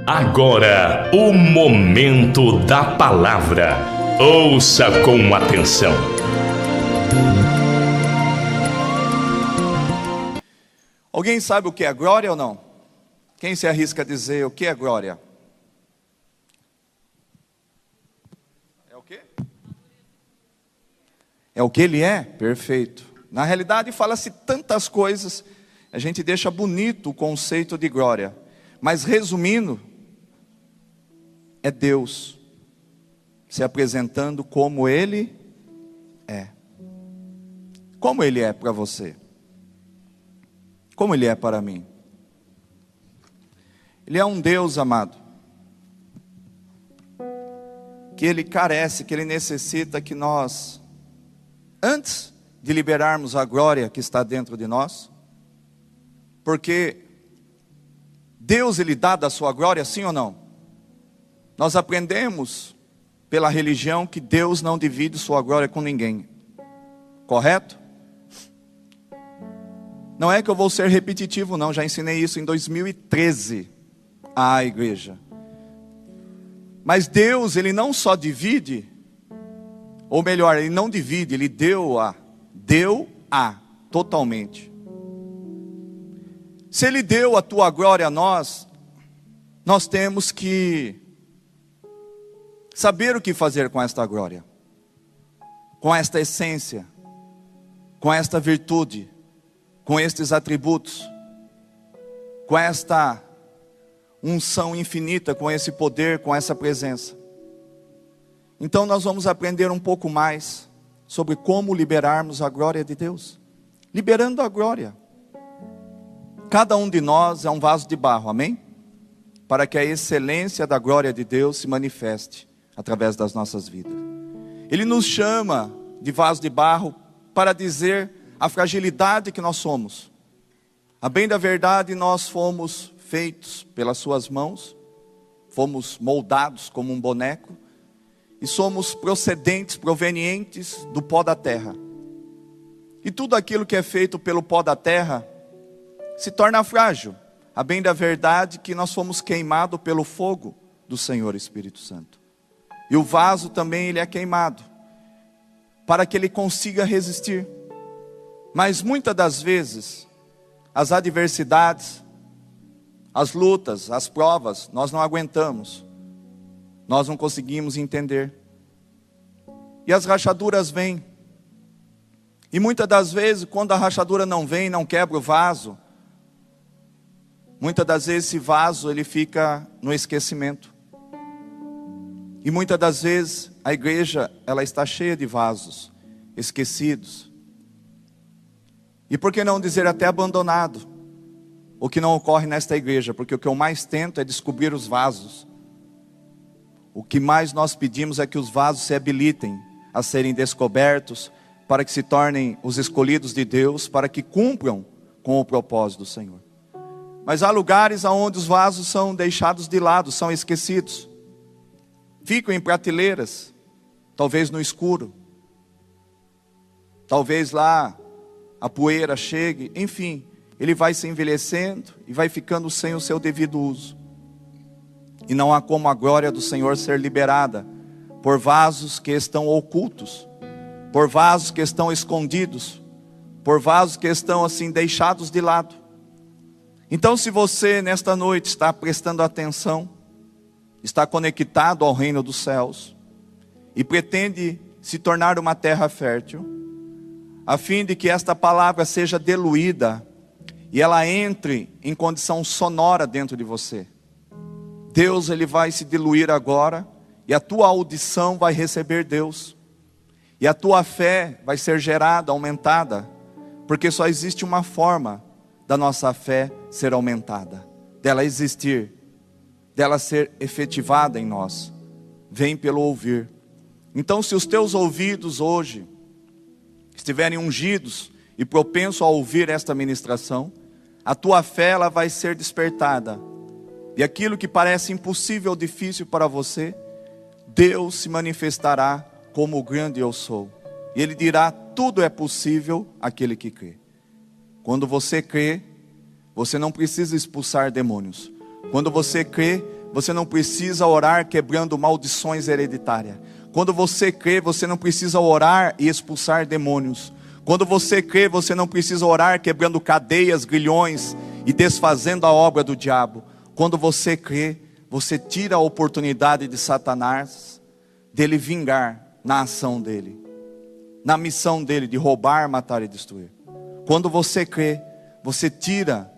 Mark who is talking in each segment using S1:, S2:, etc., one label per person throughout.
S1: Agora, o momento da palavra. Ouça com atenção.
S2: Alguém sabe o que é glória ou não? Quem se arrisca a dizer o que é glória? É o quê? É o que ele é? Perfeito. Na realidade, fala-se tantas coisas, a gente deixa bonito o conceito de glória. Mas resumindo, é Deus se apresentando como Ele é. Como Ele é para você? Como Ele é para mim? Ele é um Deus, amado, que Ele carece, que Ele necessita que nós, antes de liberarmos a glória que está dentro de nós, porque Deus, Ele dá da sua glória, sim ou não? Nós aprendemos pela religião que Deus não divide sua glória com ninguém. Correto? Não é que eu vou ser repetitivo não, já ensinei isso em 2013 à igreja. Mas Deus, Ele não só divide, ou melhor, Ele não divide, Ele deu totalmente. Se Ele deu a tua glória a nós, nós temos que saber o que fazer com esta glória, com esta essência, com esta virtude, com estes atributos, com esta unção infinita, com esse poder, com essa presença. Então nós vamos aprender um pouco mais sobre como liberarmos a glória de Deus. Liberando a glória. Cada um de nós é um vaso de barro, amém? Para que a excelência da glória de Deus se manifeste através das nossas vidas. Ele nos chama de vaso de barro para dizer a fragilidade que nós somos. A bem da verdade, nós fomos feitos pelas suas mãos, fomos moldados como um boneco, e somos provenientes do pó da terra. E tudo aquilo que é feito pelo pó da terra se torna frágil. A bem da verdade que nós fomos queimados pelo fogo do Senhor Espírito Santo. E o vaso também ele é queimado, para que ele consiga resistir. Mas muitas das vezes, as adversidades, as lutas, as provas, nós não aguentamos. Nós não conseguimos entender. E as rachaduras vêm. E muitas das vezes, quando a rachadura não vem, não quebra o vaso, muitas das vezes esse vaso ele fica no esquecimento. E muitas das vezes a igreja ela está cheia de vasos esquecidos. E por que não dizer até abandonado? O que não ocorre nesta igreja, porque o que eu mais tento é descobrir os vasos. O que mais nós pedimos é que os vasos se habilitem a serem descobertos, para que se tornem os escolhidos de Deus, para que cumpram com o propósito do Senhor. Mas há lugares onde os vasos são deixados de lado, são esquecidos. Ficam em prateleiras, talvez no escuro. Talvez lá a poeira chegue, enfim, ele vai se envelhecendo e vai ficando sem o seu devido uso. E não há como a glória do Senhor ser liberada por vasos que estão ocultos, por vasos que estão escondidos, por vasos que estão assim deixados de lado. Então, se você nesta noite está prestando atenção, está conectado ao reino dos céus e pretende se tornar uma terra fértil, a fim de que esta palavra seja diluída e ela entre em condição sonora dentro de você. Deus ele vai se diluir agora e a tua audição vai receber Deus. E a tua fé vai ser gerada, aumentada, porque só existe uma forma da nossa fé ser aumentada, dela existir, dela ser efetivada em nós. Vem pelo ouvir. Então, se os teus ouvidos hoje estiverem ungidos e propensos a ouvir esta ministração, a tua fé ela vai ser despertada. E aquilo que parece impossível ou difícil para você, Deus se manifestará como o grande eu sou. E Ele dirá, tudo é possível àquele que crê. Quando você crê, você não precisa expulsar demônios. Quando você crê, você não precisa orar quebrando maldições hereditárias. Quando você crê, você não precisa orar e expulsar demônios. Quando você crê, você não precisa orar quebrando cadeias, grilhões e desfazendo a obra do diabo. Quando você crê, você tira a oportunidade de Satanás dele vingar na ação dele, na missão dele de roubar, matar e destruir. Quando você crê, você tira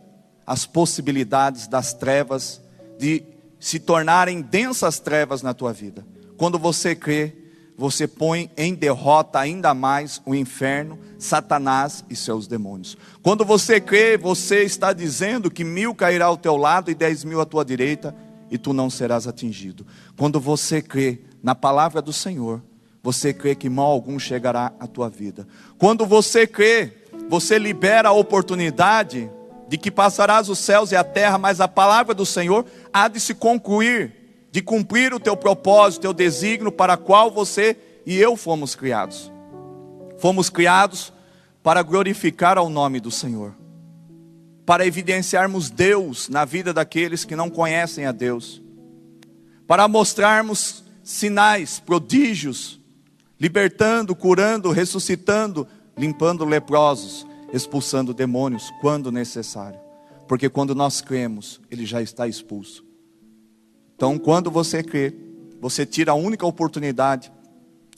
S2: as possibilidades das trevas de se tornarem densas trevas na tua vida. Quando você crê, você põe em derrota ainda mais o inferno, Satanás e seus demônios. Quando você crê, você está dizendo que 1000 cairá ao teu lado e 10.000 à tua direita, e tu não serás atingido. Quando você crê na palavra do Senhor, você crê que mal algum chegará à tua vida. Quando você crê, você libera a oportunidade de que passarás os céus e a terra, mas a palavra do Senhor há de se concluir, de cumprir o teu propósito, o teu desígnio para a qual você e eu fomos criados. Fomos criados para glorificar ao nome do Senhor, para evidenciarmos Deus na vida daqueles que não conhecem a Deus, para mostrarmos sinais, prodígios, libertando, curando, ressuscitando, limpando leprosos, expulsando demônios quando necessário, porque quando nós cremos, ele já está expulso. Então, quando você crê, você tira a única oportunidade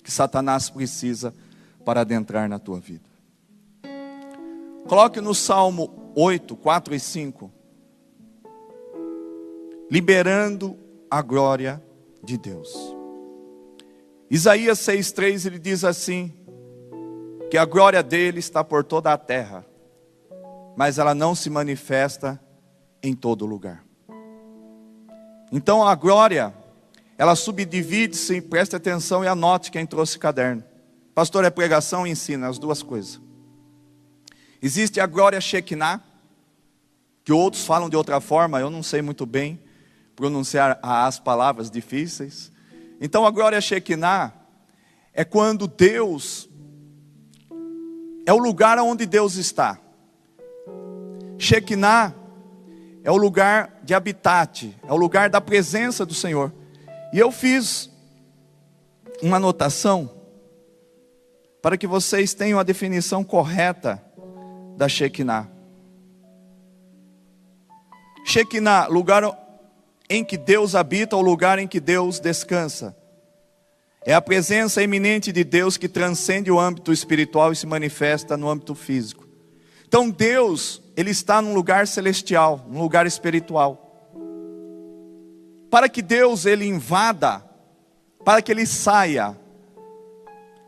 S2: que Satanás precisa para adentrar na tua vida. Coloque no Salmo 8, 4 e 5. Liberando a glória de Deus. Isaías 6,3, ele diz assim, que a glória dele está por toda a terra, mas ela não se manifesta em todo lugar. Então a glória, ela subdivide-se, preste atenção e anote quem trouxe caderno. Pastor, é pregação e ensina, as duas coisas. Existe a glória Shekinah, que outros falam de outra forma, eu não sei muito bem pronunciar as palavras difíceis. Então a glória Shekinah é quando Deus, é o lugar onde Deus está. Shekinah é o lugar de habitat, é o lugar da presença do Senhor. E eu fiz uma anotação para que vocês tenham a definição correta da Shekinah. Shekinah, lugar em que Deus habita, o lugar em que Deus descansa. É a presença iminente de Deus que transcende o âmbito espiritual e se manifesta no âmbito físico. Então Deus, Ele está num lugar celestial, num lugar espiritual. Para que Deus, Ele invada, para que Ele saia,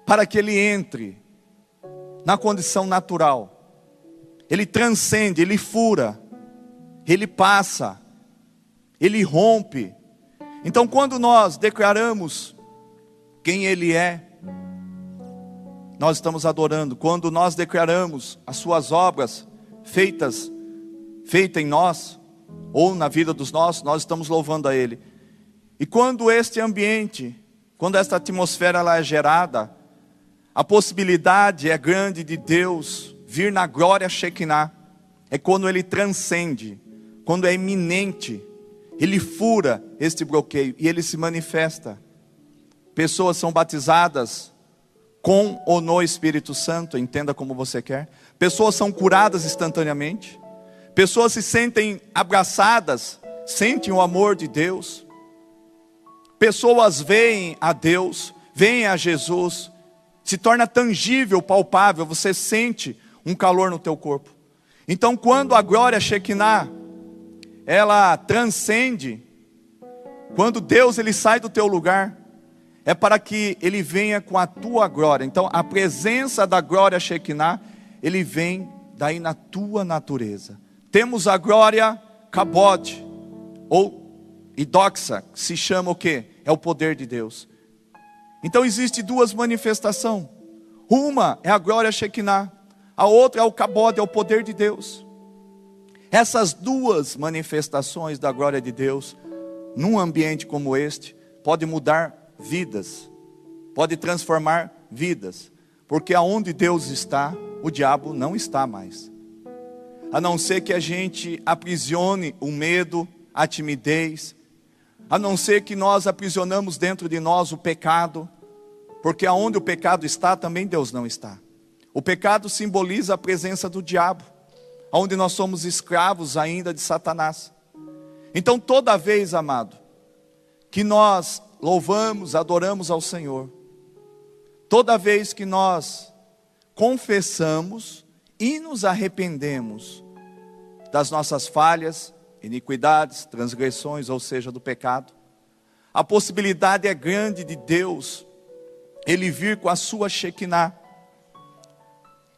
S2: para que Ele entre na condição natural. Ele transcende, Ele fura, Ele passa, Ele rompe. Então quando nós declaramos quem Ele é, nós estamos adorando. Quando nós declaramos as suas obras feitas em nós, ou na vida dos nossos, nós estamos louvando a Ele. E quando este ambiente, quando esta atmosfera ela é gerada, a possibilidade é grande de Deus vir na glória Shekinah. É quando Ele transcende, quando é iminente, Ele fura este bloqueio e Ele se manifesta. Pessoas são batizadas com ou no Espírito Santo, entenda como você quer. Pessoas são curadas instantaneamente. Pessoas se sentem abraçadas, sentem o amor de Deus. Pessoas veem a Deus, veem a Jesus, se torna tangível, palpável, você sente um calor no teu corpo. Então quando a glória Shekinah, ela transcende, quando Deus ele sai do teu lugar, é para que Ele venha com a tua glória. Então a presença da glória Shekinah, Ele vem daí na tua natureza. Temos a glória Kabod, ou Idoxa, que se chama o quê? É o poder de Deus. Então existe duas manifestações. Uma é a glória Shekinah, a outra é o Kabod, é o poder de Deus. Essas duas manifestações da glória de Deus, num ambiente como este, pode mudar vidas, pode transformar vidas, porque aonde Deus está, o diabo não está mais. A não ser que a gente aprisione o medo, a timidez, a não ser que nós aprisionamos dentro de nós o pecado, porque aonde o pecado está, também Deus não está. O pecado simboliza a presença do diabo, onde nós somos escravos ainda de Satanás. Então toda vez, amado, que nós louvamos, adoramos ao Senhor, toda vez que nós confessamos e nos arrependemos das nossas falhas, iniquidades, transgressões, ou seja, do pecado, a possibilidade é grande de Deus, Ele vir com a sua Shekinah,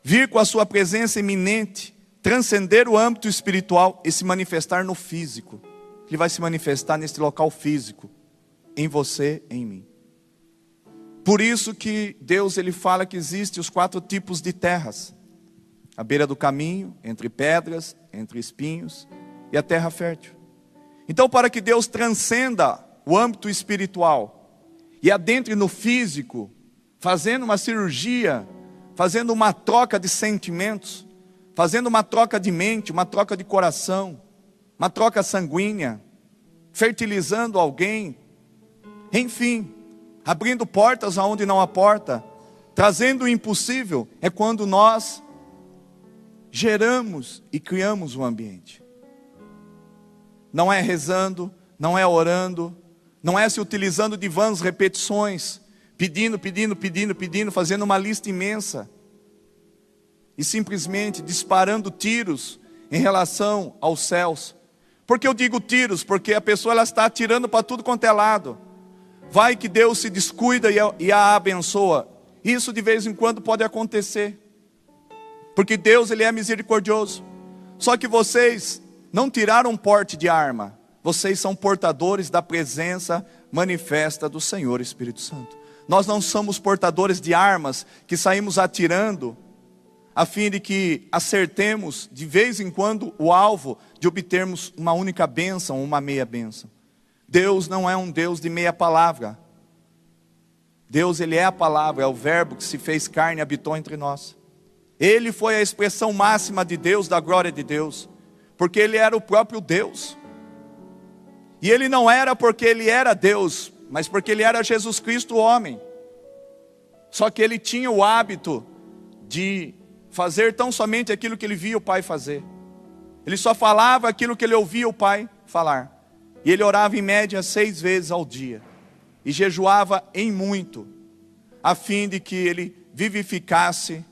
S2: vir com a sua presença iminente, transcender o âmbito espiritual e se manifestar no físico. Ele vai se manifestar nesse local físico, em você, em mim. Por isso que Deus, Ele fala que existem os 4 tipos de terras: à beira do caminho, entre pedras, entre espinhos, e a terra fértil. Então, para que Deus transcenda o âmbito espiritual e adentre no físico, fazendo uma cirurgia, fazendo uma troca de sentimentos, fazendo uma troca de mente, uma troca de coração, uma troca sanguínea, fertilizando alguém, enfim, abrindo portas aonde não há porta, trazendo o impossível, é quando nós geramos e criamos um ambiente. Não é rezando, não é orando, não é se utilizando de vãs repetições, pedindo, fazendo uma lista imensa, e simplesmente disparando tiros em relação aos céus. Por que eu digo tiros? Porque a pessoa ela está atirando para tudo quanto é lado. Vai que Deus se descuida e a abençoa. Isso de vez em quando pode acontecer, porque Deus Ele é misericordioso. Só que vocês não tiraram porte de arma, vocês são portadores da presença manifesta do Senhor Espírito Santo. Nós não somos portadores de armas que saímos atirando a fim de que acertemos de vez em quando o alvo de obtermos uma única bênção, uma meia bênção. Deus não é um Deus de meia palavra. Deus Ele é a palavra, é o verbo que se fez carne e habitou entre nós. Ele foi a expressão máxima de Deus, da glória de Deus, porque Ele era o próprio Deus. E Ele não era porque Ele era Deus, mas porque Ele era Jesus Cristo, o homem. Só que Ele tinha o hábito de fazer tão somente aquilo que Ele via o Pai fazer. Ele só falava aquilo que Ele ouvia o Pai falar. E Ele orava em média 6 vezes ao dia. E jejuava em muito, a fim de que Ele vivificasse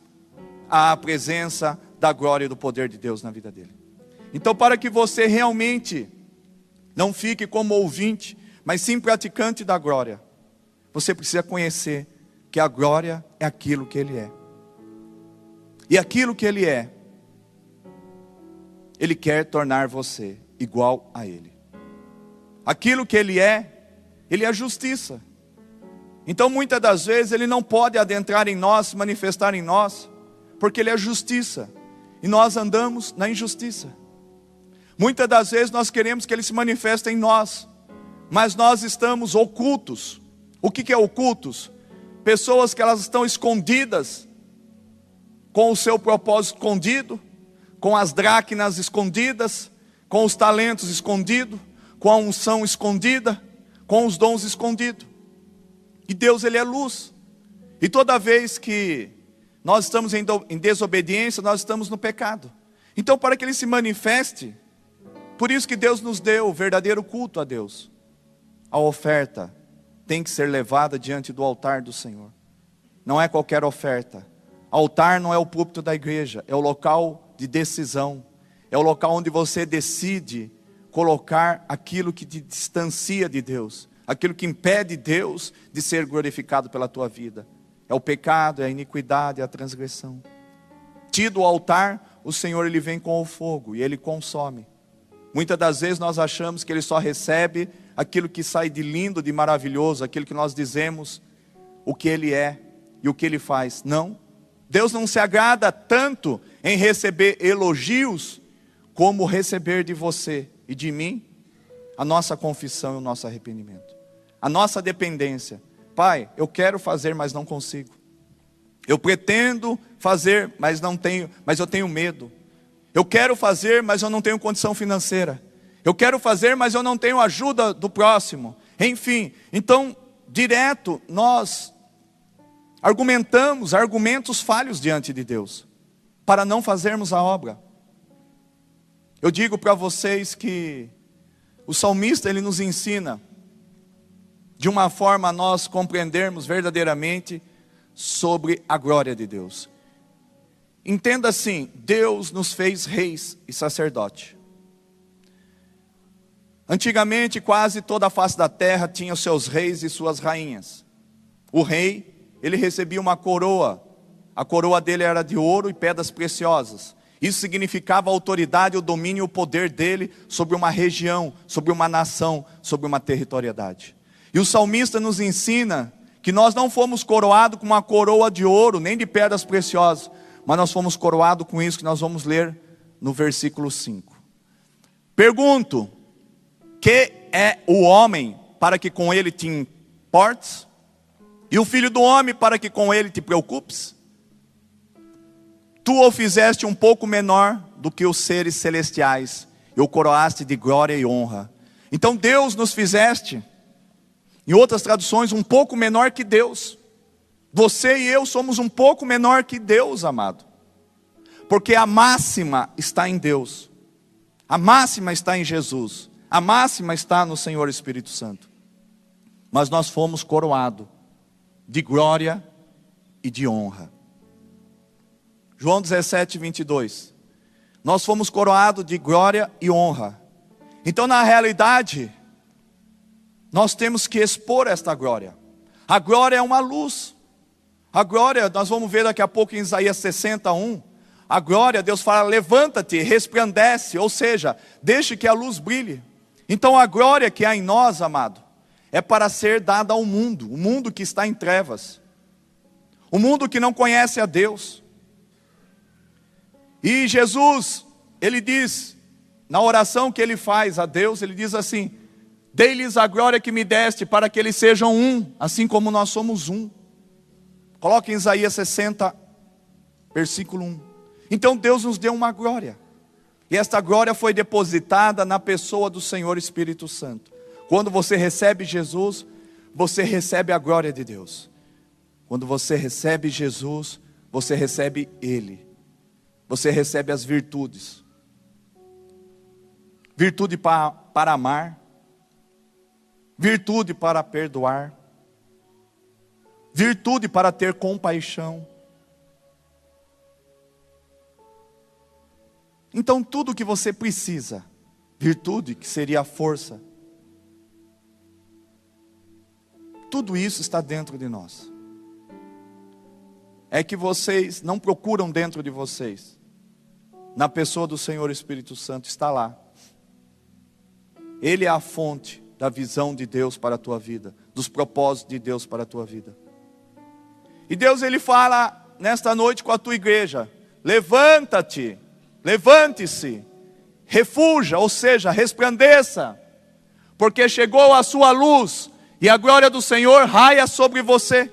S2: a presença da glória e do poder de Deus na vida dele. Então, para que você realmente não fique como ouvinte, mas sim praticante da glória, você precisa conhecer que a glória é aquilo que Ele é. E aquilo que Ele é, Ele quer tornar você igual a Ele. Aquilo que Ele é a justiça. Então muitas das vezes Ele não pode adentrar em nós, se manifestar em nós, porque Ele é justiça, e nós andamos na injustiça. Muitas das vezes nós queremos que Ele se manifeste em nós, mas nós estamos ocultos. O que é ocultos? Pessoas que elas estão escondidas, com o seu propósito escondido, com as dracmas escondidas, com os talentos escondidos, com a unção escondida, com os dons escondidos. E Deus Ele é luz. E toda vez que nós estamos em desobediência, nós estamos no pecado. Então, para que Ele se manifeste, por isso que Deus nos deu o verdadeiro culto a Deus. A oferta tem que ser levada diante do altar do Senhor. Não é qualquer oferta. Altar não é o púlpito da igreja, é o local de decisão. É o local onde você decide colocar aquilo que te distancia de Deus, aquilo que impede Deus de ser glorificado pela tua vida. É o pecado, é a iniquidade, é a transgressão. Tido o altar, o Senhor Ele vem com o fogo e Ele consome. Muitas das vezes nós achamos que Ele só recebe aquilo que sai de lindo, de maravilhoso, aquilo que nós dizemos, o que Ele é e o que Ele faz. Não, Deus não se agrada tanto em receber elogios, como receber de você e de mim a nossa confissão e o nosso arrependimento, a nossa dependência. Pai, eu quero fazer, mas não consigo. Eu pretendo fazer, mas eu tenho medo. Eu quero fazer, mas eu não tenho condição financeira. Eu quero fazer, mas eu não tenho ajuda do próximo. Enfim, então, direto nós argumentamos argumentos falhos diante de Deus, para não fazermos a obra. Eu digo para vocês que o salmista, ele nos ensina, de uma forma a nós compreendermos verdadeiramente sobre a glória de Deus. Entenda assim, Deus nos fez reis e sacerdote. Antigamente, quase toda a face da terra tinha os seus reis e suas rainhas. O rei, ele recebia uma coroa. A coroa dele era de ouro e pedras preciosas. Isso significava a autoridade, o domínio e o poder dele sobre uma região, sobre uma nação, sobre uma territorialidade. E o salmista nos ensina que nós não fomos coroados com uma coroa de ouro, nem de pedras preciosas, mas nós fomos coroados com isso que nós vamos ler no versículo 5. Pergunto: que é o homem para que com ele te importes? E o filho do homem para que com ele te preocupes? Tu o fizeste um pouco menor do que os seres celestiais, e o coroaste de glória e honra. Então Deus nos fizeste, em outras traduções, um pouco menor que Deus. Você e eu somos um pouco menor que Deus, amado. Porque a máxima está em Deus. A máxima está em Jesus. A máxima está no Senhor Espírito Santo. Mas nós fomos coroados de glória e de honra. João 17, 22. Nós fomos coroados de glória e honra. Então, na realidade, nós temos que expor esta glória. A glória é uma luz. A glória, nós vamos ver daqui a pouco em Isaías 61. A glória, Deus fala: levanta-te, resplandece. Ou seja, deixe que a luz brilhe. Então a glória que há em nós, amado, é para ser dada ao mundo. O mundo que está em trevas. O mundo que não conhece a Deus. E Jesus, ele diz, na oração que ele faz a Deus, ele diz assim: dei-lhes a glória que me deste, para que eles sejam um, assim como nós somos um. Coloque em Isaías 60, versículo 1. Então Deus nos deu uma glória. E esta glória foi depositada na pessoa do Senhor Espírito Santo. Quando você recebe Jesus, você recebe a glória de Deus. Quando você recebe Jesus, você recebe Ele. Você recebe as virtudes. Virtude para amar. Virtude para perdoar. Virtude para ter compaixão. Então tudo que você precisa, virtude que seria a força, tudo isso está dentro de nós. É que vocês não procuram dentro de vocês. Na pessoa do Senhor Espírito Santo está lá. Ele é a fonte da visão de Deus para a tua vida, dos propósitos de Deus para a tua vida. E Deus, ele fala nesta noite com a tua igreja: levanta-te, levante-se, refuja, ou seja, resplandeça, porque chegou a sua luz e a glória do Senhor raia sobre você.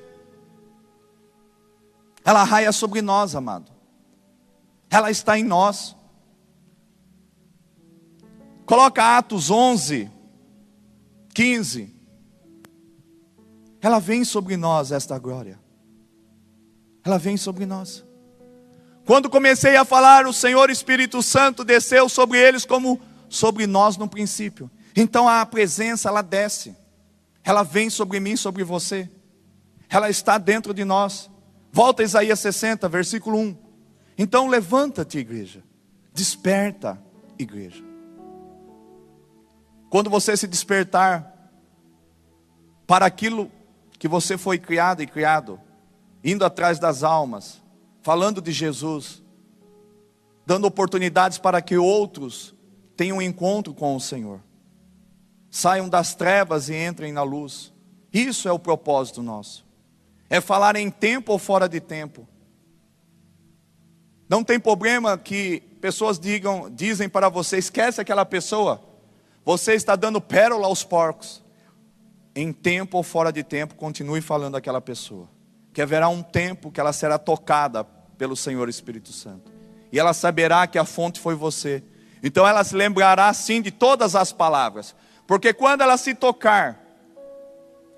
S2: Ela raia sobre nós, amado. Ela está em nós. Coloca Atos 11, 15. Ela vem sobre nós, esta glória. Ela vem sobre nós. Quando comecei a falar, o Senhor Espírito Santo desceu sobre eles como sobre nós no princípio. Então a presença, ela desce. Ela vem sobre mim, sobre você. Ela está dentro de nós. Volta a Isaías 60, versículo 1. Então levanta-te, igreja. Desperta, igreja. Quando você se despertar para aquilo que você foi criado e criado, indo atrás das almas, falando de Jesus, dando oportunidades para que outros tenham um encontro com o Senhor, saiam das trevas e entrem na luz. Isso é o propósito nosso. É falar em tempo ou fora de tempo. Não tem problema que pessoas dizem para você: esquece aquela pessoa, você está dando pérola aos porcos. Em tempo ou fora de tempo, continue falando daquela pessoa, que haverá um tempo que ela será tocada pelo Senhor Espírito Santo, e ela saberá que a fonte foi você. Então ela se lembrará sim de todas as palavras, porque quando ela se tocar,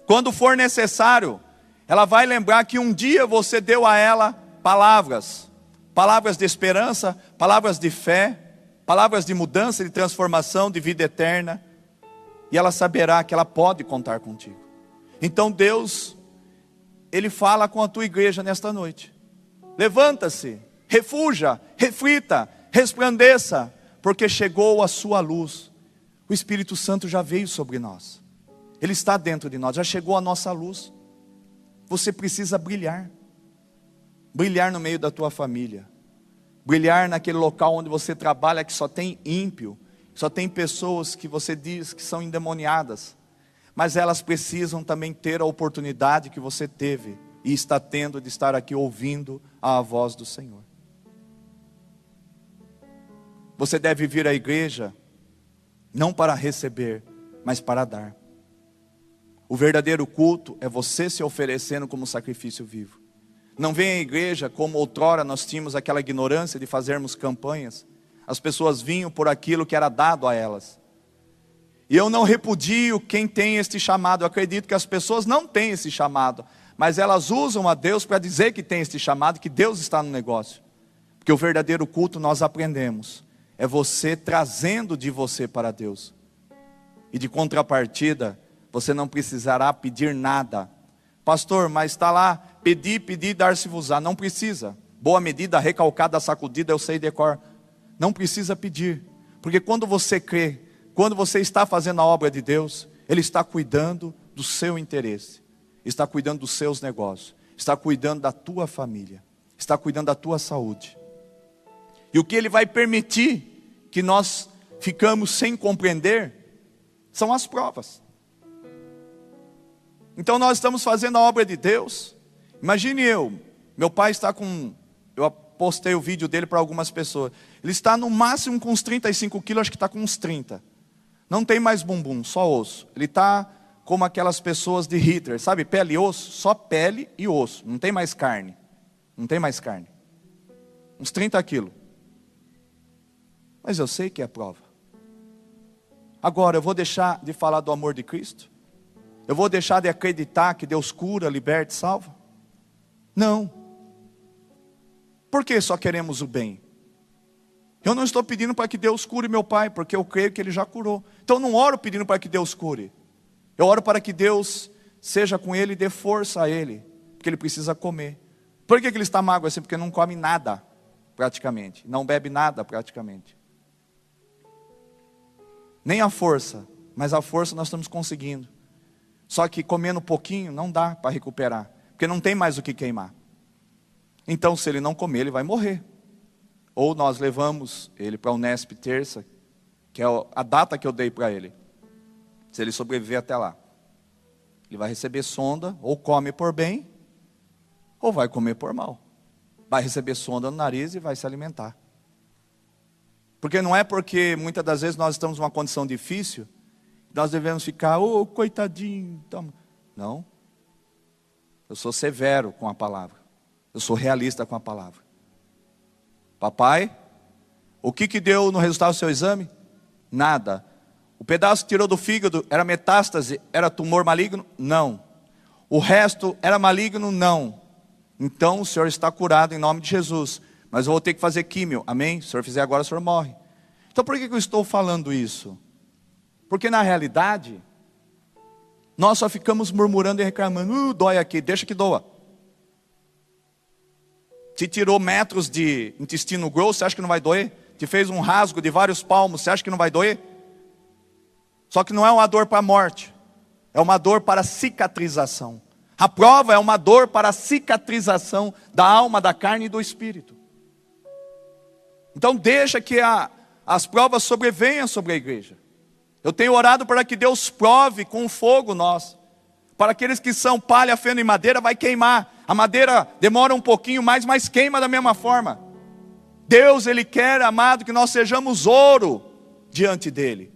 S2: quando for necessário, ela vai lembrar que um dia você deu a ela palavras de esperança, palavras de fé, palavras de mudança, de transformação, de vida eterna, e ela saberá que ela pode contar contigo. Então Deus, Ele fala com a tua igreja nesta noite. Levanta-se, refuja, reflita, resplandeça, porque chegou a sua luz. O Espírito Santo já veio sobre nós. Ele está dentro de nós, já chegou a nossa luz. Você precisa brilhar. Brilhar no meio da tua família. Brilhar naquele local onde você trabalha que só tem ímpio. Só tem pessoas que você diz que são endemoniadas. Mas elas precisam também ter a oportunidade que você teve e está tendo de estar aqui ouvindo a voz do Senhor. Você deve vir à igreja não para receber, mas para dar. O verdadeiro culto é você se oferecendo como sacrifício vivo. Não vem à igreja como outrora nós tínhamos aquela ignorância de fazermos campanhas. As pessoas vinham por aquilo que era dado a elas. E eu não repudio quem tem este chamado. Eu acredito que as pessoas não têm esse chamado, mas elas usam a Deus para dizer que tem este chamado, que Deus está no negócio. Porque o verdadeiro culto nós aprendemos, é você trazendo de você para Deus. E de contrapartida, você não precisará pedir nada. Pastor, mas está lá, pedi, dar-se-vos-á. Não precisa. Boa medida, recalcada, sacudida, eu sei de cor. Não precisa pedir. Porque quando você crê, quando você está fazendo a obra de Deus, Ele está cuidando do seu interesse. Está cuidando dos seus negócios. Está cuidando da tua família. Está cuidando da tua saúde. E o que Ele vai permitir que nós ficamos sem compreender são as provas. Então nós estamos fazendo a obra de Deus. Imagine meu pai está com, eu postei o vídeo dele para algumas pessoas. Ele está no máximo com uns 35 quilos, acho que está com uns 30. Não tem mais bumbum, só osso. Ele está como aquelas pessoas de Hitler, sabe? Pele e osso, só pele e osso. Não tem mais carne. Não tem mais carne. Uns 30 quilos. Mas eu sei que é prova. Agora, eu vou deixar de falar do amor de Cristo? Eu vou deixar de acreditar que Deus cura, liberta e salva? Não. Por que só queremos o bem? Eu não estou pedindo para que Deus cure meu pai, porque eu creio que Ele já curou. Então eu não oro pedindo para que Deus cure. Eu oro para que Deus seja com ele e dê força a ele, porque ele precisa comer. Por que ele está magro assim? Porque não come nada, praticamente. Não bebe nada, praticamente. Nem a força, mas a força nós estamos conseguindo. Só que comendo pouquinho não dá para recuperar, porque não tem mais o que queimar. Então se ele não comer, ele vai morrer. Ou nós levamos ele para a Unesp terça, que é a data que eu dei para ele. Se ele sobreviver até lá, ele vai receber sonda, ou come por bem, ou vai comer por mal. Vai receber sonda no nariz e vai se alimentar. Porque não é porque muitas das vezes nós estamos numa condição difícil, nós devemos ficar, coitadinho. Não. Eu sou severo com a palavra. Eu sou realista com a palavra. Papai, o que deu no resultado do seu exame? Nada. O pedaço que tirou do fígado era metástase, era tumor maligno? Não. O resto era maligno? Não. Então o senhor está curado em nome de Jesus. Mas eu vou ter que fazer químio, amém? Se o senhor fizer agora, o senhor morre. Então por que eu estou falando isso? Porque na realidade, nós só ficamos murmurando e reclamando. Dói aqui, deixa que doa. Te tirou metros de intestino grosso, você acha que não vai doer? Te fez um rasgo de vários palmos, você acha que não vai doer? Só que não é uma dor para a morte, é uma dor para a cicatrização. A prova é uma dor para a cicatrização da alma, da carne e do espírito. Então deixa que as provas sobrevenham sobre a igreja. Eu tenho orado para que Deus prove com fogo nós. Para aqueles que são palha, feno e madeira, vai queimar. A madeira demora um pouquinho mais, mas queima da mesma forma. Deus, Ele quer, amado, que nós sejamos ouro diante dEle.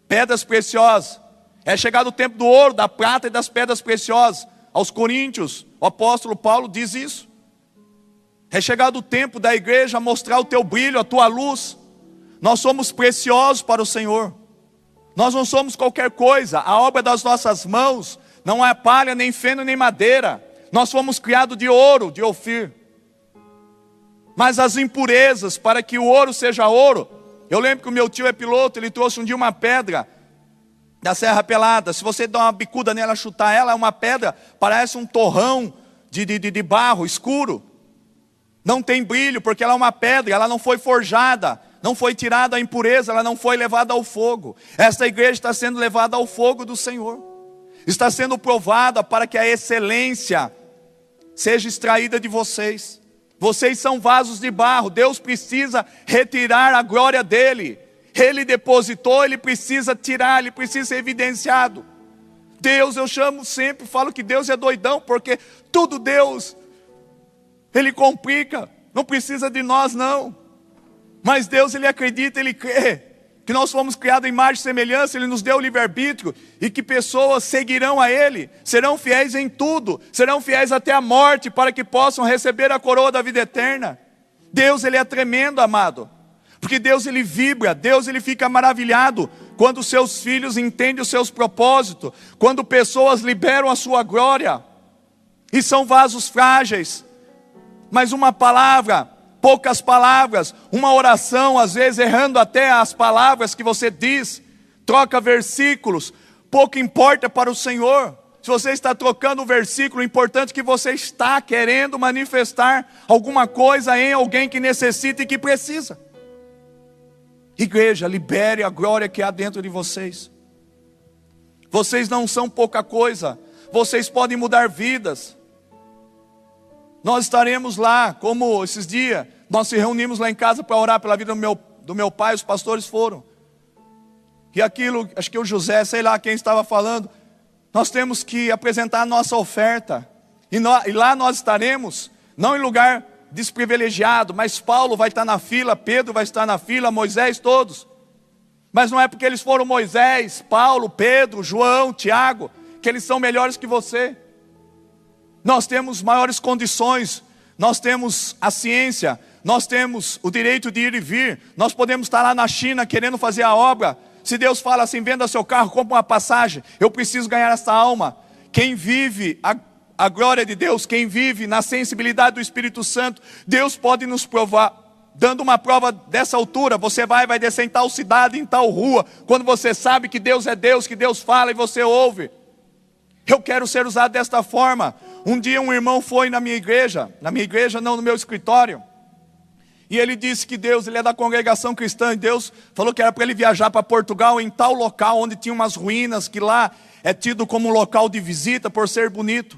S2: Pedras preciosas. É chegado o tempo do ouro, da prata e das pedras preciosas. Aos Coríntios, o apóstolo Paulo diz isso. É chegado o tempo da igreja mostrar o teu brilho, a tua luz. Nós somos preciosos para o Senhor. Nós não somos qualquer coisa. A obra das nossas mãos não é palha, nem feno, nem madeira. Nós fomos criados de ouro, de Ofir. Mas as impurezas, para que o ouro seja ouro. Eu lembro que o meu tio é piloto, ele trouxe um dia uma pedra da Serra Pelada. Se você dá uma bicuda nela, chutar ela, é uma pedra, parece um torrão de barro escuro. Não tem brilho, porque ela é uma pedra, ela não foi forjada, não foi tirada a impureza, ela não foi levada ao fogo. Esta igreja está sendo levada ao fogo do Senhor. Está sendo provada para que a excelência seja extraída de vocês. Vocês são vasos de barro. Deus precisa retirar a glória dele. Ele depositou, ele precisa tirar, ele precisa ser evidenciado. Deus, eu chamo sempre, falo que Deus é doidão, porque tudo Deus, ele complica. Não precisa de nós não. Mas Deus, ele acredita, ele crê que nós fomos criados em imagem e semelhança, ele nos deu o livre-arbítrio, e que pessoas seguirão a ele, serão fiéis em tudo, serão fiéis até a morte, para que possam receber a coroa da vida eterna. Deus, ele é tremendo, amado, porque Deus, ele vibra, Deus, ele fica maravilhado, quando os seus filhos entendem os seus propósitos, quando pessoas liberam a sua glória, e são vasos frágeis, mas uma palavra, poucas palavras, uma oração, às vezes errando até as palavras que você diz, troca versículos, pouco importa para o Senhor. Se você está trocando o versículo, o importante é que você está querendo manifestar alguma coisa em alguém que necessita e que precisa. Igreja, libere a glória que há dentro de vocês. Vocês não são pouca coisa, vocês podem mudar vidas. Nós estaremos lá, como esses dias, nós se reunimos lá em casa para orar pela vida do meu pai, os pastores foram. E aquilo, acho que o José, sei lá quem estava falando, nós temos que apresentar a nossa oferta. E lá nós estaremos, não em lugar desprivilegiado, mas Paulo vai estar na fila, Pedro vai estar na fila, Moisés, todos. Mas não é porque eles foram Moisés, Paulo, Pedro, João, Tiago, que eles são melhores que você. Nós temos maiores condições, nós temos a ciência, nós temos o direito de ir e vir, nós podemos estar lá na China querendo fazer a obra. Se Deus fala assim, venda seu carro, compra uma passagem, eu preciso ganhar essa alma. Quem vive a glória de Deus, quem vive na sensibilidade do Espírito Santo, Deus pode nos provar. Dando uma prova dessa altura, você vai descer em tal cidade, em tal rua, quando você sabe que Deus é Deus, que Deus fala e você ouve. Eu quero ser usado desta forma. Um dia um irmão foi na minha igreja não, no meu escritório, e ele disse que Deus, ele é da congregação cristã, e Deus falou que era para ele viajar para Portugal, em tal local onde tinha umas ruínas, que lá é tido como um local de visita por ser bonito.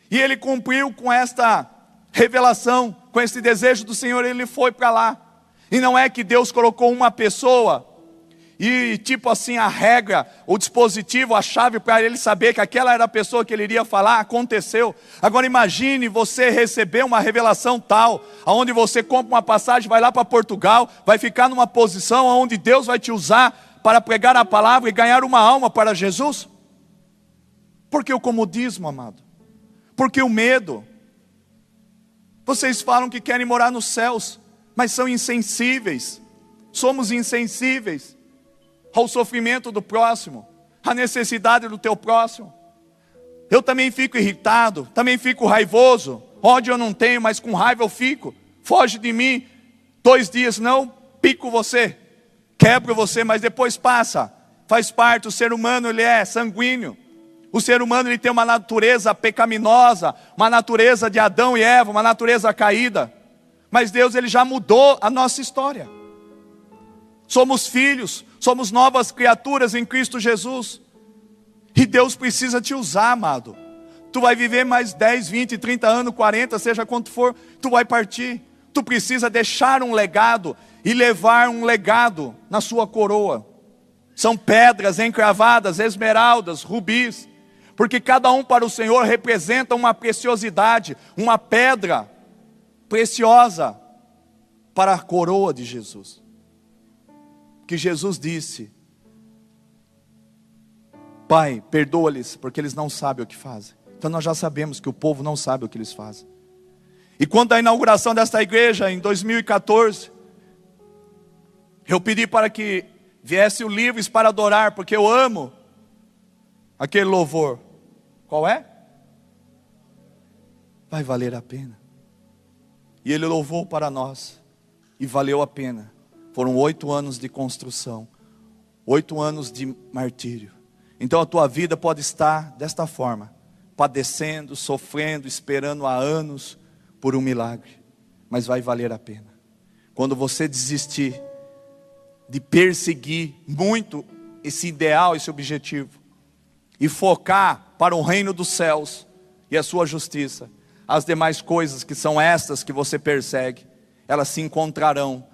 S2: E ele cumpriu com esta revelação, com esse desejo do Senhor, ele foi para lá. E não é que Deus colocou uma pessoa e tipo assim a regra, o dispositivo, a chave para ele saber que aquela era a pessoa que ele iria falar, aconteceu. Agora imagine você receber uma revelação tal, aonde você compra uma passagem, vai lá para Portugal, vai ficar numa posição onde Deus vai te usar para pregar a palavra e ganhar uma alma para Jesus. Por que o comodismo, amado? Por que o medo? Vocês falam que querem morar nos céus, mas são insensíveis. Somos insensíveis ao sofrimento do próximo, à necessidade do teu próximo. Eu também fico irritado, também fico raivoso. Ódio eu não tenho, mas com raiva eu fico. Foge de mim, 2 dias não, pico você, quebro você, mas depois passa. Faz parte, o ser humano ele é sanguíneo. O ser humano ele tem uma natureza pecaminosa, uma natureza de Adão e Eva, uma natureza caída. Mas Deus ele já mudou a nossa história. Somos filhos, somos novas criaturas em Cristo Jesus. E Deus precisa te usar, amado. Tu vai viver mais 10, 20, 30 anos, 40, seja quanto for, tu vai partir. Tu precisa deixar um legado e levar um legado na sua coroa. São pedras encravadas, esmeraldas, rubis. Porque cada um para o Senhor representa uma preciosidade, uma pedra preciosa para a coroa de Jesus. Que Jesus disse: Pai, perdoa-lhes, porque eles não sabem o que fazem. Então nós já sabemos que o povo não sabe o que eles fazem. E quando a inauguração desta igreja, em 2014, Eu pedi para que viesse o Livres para adorar, porque eu amo aquele louvor. Qual é? Vai valer a pena. E ele louvou para nós, e valeu a pena. Foram 8 anos de construção, 8 anos de martírio. Então a tua vida pode estar desta forma, padecendo, sofrendo, esperando há anos por um milagre, mas vai valer a pena. Quando você desistir de perseguir muito esse ideal, esse objetivo, e focar para o reino dos céus e a sua justiça, as demais coisas que são estas que você persegue, elas se encontrarão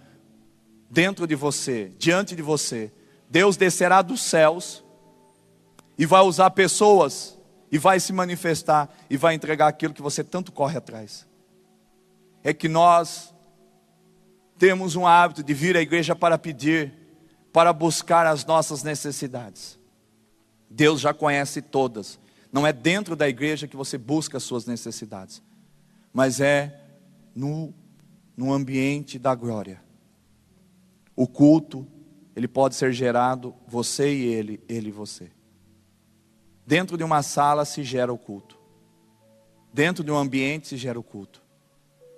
S2: dentro de você, diante de você. Deus descerá dos céus e vai usar pessoas e vai se manifestar e vai entregar aquilo que você tanto corre atrás. É que nós temos um hábito de vir à igreja para pedir, para buscar as nossas necessidades. Deus já conhece todas. Não é dentro da igreja que você busca as suas necessidades, mas é no ambiente da glória. O culto, ele pode ser gerado, você e ele e você. Dentro de uma sala se gera o culto. Dentro de um ambiente se gera o culto.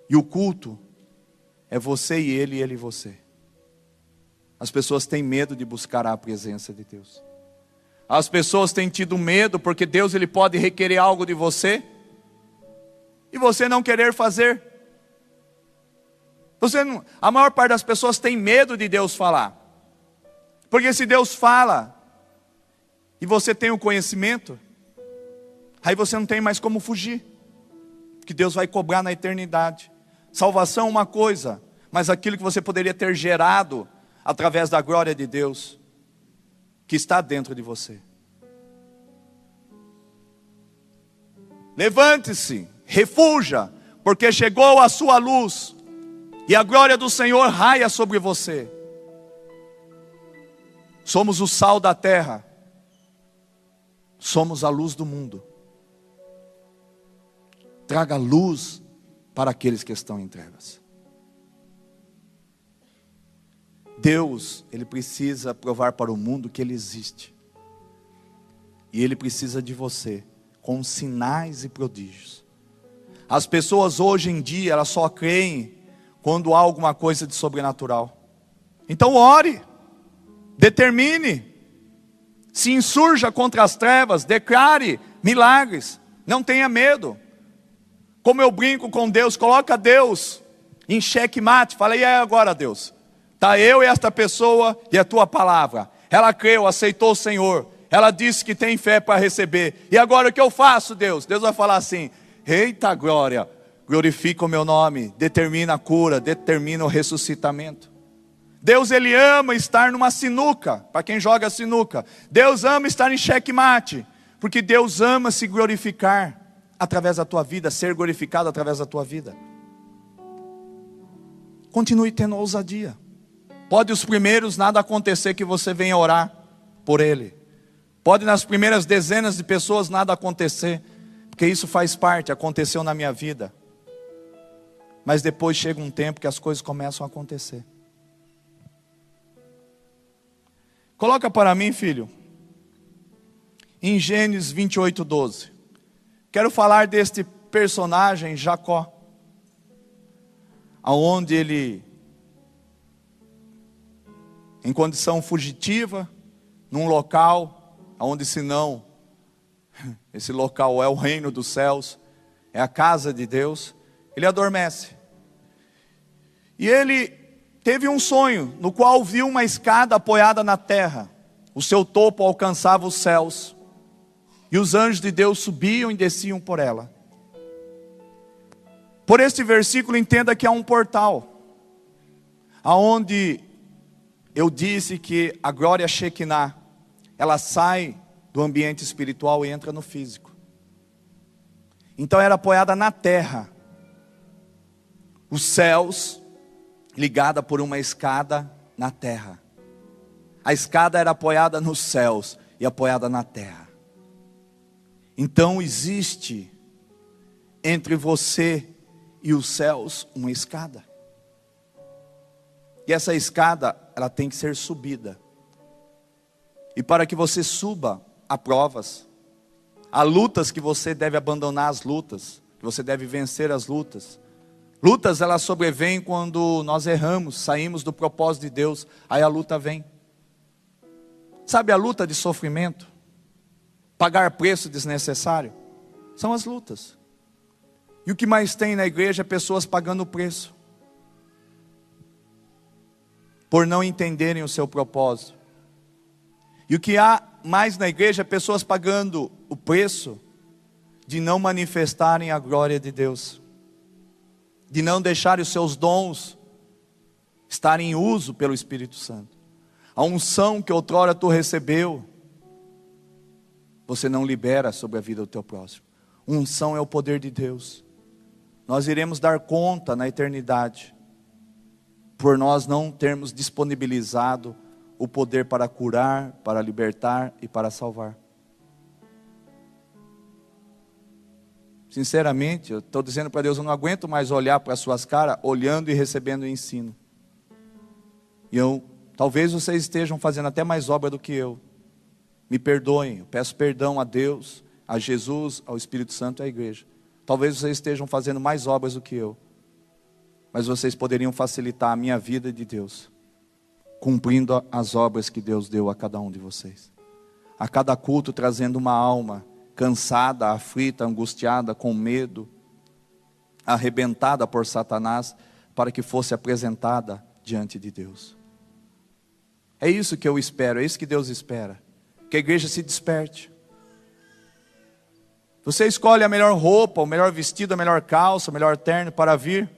S2: E o culto é você e ele e você. As pessoas têm medo de buscar a presença de Deus. As pessoas têm tido medo porque Deus ele pode requerer algo de você e você não querer fazer. A maior parte das pessoas tem medo de Deus falar. Porque se Deus fala e você tem o conhecimento, aí você não tem mais como fugir. Porque Deus vai cobrar na eternidade. Salvação é uma coisa, mas aquilo que você poderia ter gerado através da glória de Deus, que está dentro de você. Levante-se, refuja, porque chegou a sua luz, e a glória do Senhor raia sobre você. Somos o sal da terra, somos a luz do mundo. Traga luz para aqueles que estão em trevas. Deus, ele precisa provar para o mundo que ele existe. E ele precisa de você, com sinais e prodígios. As pessoas hoje em dia, elas só creem quando há alguma coisa de sobrenatural. Então ore, determine, se insurja contra as trevas, declare milagres, não tenha medo. Como eu brinco com Deus, coloca Deus em xeque-mate, fala, e agora Deus? Está eu e esta pessoa e a tua palavra. Ela creu, aceitou o Senhor. Ela disse que tem fé para receber. E agora o que eu faço, Deus? Deus vai falar assim, eita glória, glorifica o meu nome, determina a cura, determina o ressuscitamento. Deus ele ama estar numa sinuca, para quem joga sinuca. Deus ama estar em xeque-mate, porque Deus ama se glorificar através da tua vida, ser glorificado através da tua vida. Continue tendo ousadia. Pode os primeiros nada acontecer que você venha orar por ele. Pode nas primeiras dezenas de pessoas nada acontecer, porque isso faz parte, aconteceu na minha vida. Mas depois chega um tempo que as coisas começam a acontecer. Coloca para mim, filho, em Gênesis 28:12. Quero falar deste personagem, Jacó, aonde ele, em condição fugitiva, num local, onde senão, esse local é o reino dos céus, é a casa de Deus, ele adormece. E ele teve um sonho, no qual viu uma escada apoiada na terra, o seu topo alcançava os céus, e os anjos de Deus subiam e desciam por ela. Por este versículo entenda que há um portal, aonde eu disse que a glória Shekinah, ela sai do ambiente espiritual e entra no físico. Então era apoiada na terra, os céus, ligada por uma escada na terra. A escada era apoiada nos céus e apoiada na terra. Então existe entre você e os céus uma escada. E essa escada, ela tem que ser subida. E para que você suba, há provas. Há lutas que você deve abandonar as lutas, que você deve vencer as lutas. Lutas, elas sobrevêm quando nós erramos, saímos do propósito de Deus, aí a luta vem. Sabe a luta de sofrimento? Pagar preço desnecessário? São as lutas. E o que mais tem na igreja é pessoas pagando o preço. Por não entenderem o seu propósito. E o que há mais na igreja é pessoas pagando o preço de não manifestarem a glória de Deus. De não deixarem os seus dons estarem em uso pelo Espírito Santo. A unção que outrora tu recebeu, você não libera sobre a vida do teu próximo. Unção é o poder de Deus. Nós iremos dar conta na eternidade, por nós não termos disponibilizado o poder para curar, para libertar e para salvar. Sinceramente, eu estou dizendo para Deus, eu não aguento mais olhar para as suas caras, olhando e recebendo o ensino. E talvez vocês estejam fazendo até mais obra do que eu. Me perdoem, eu peço perdão a Deus, a Jesus, ao Espírito Santo e à igreja. Talvez vocês estejam fazendo mais obras do que eu. Mas vocês poderiam facilitar a minha vida de Deus, cumprindo as obras que Deus deu a cada um de vocês. A cada culto trazendo uma alma cansada, aflita, angustiada, com medo, arrebentada por Satanás, para que fosse apresentada diante de Deus. É isso que eu espero, é isso que Deus espera. Que a igreja se desperte. Você escolhe a melhor roupa, o melhor vestido, a melhor calça, o melhor terno para vir.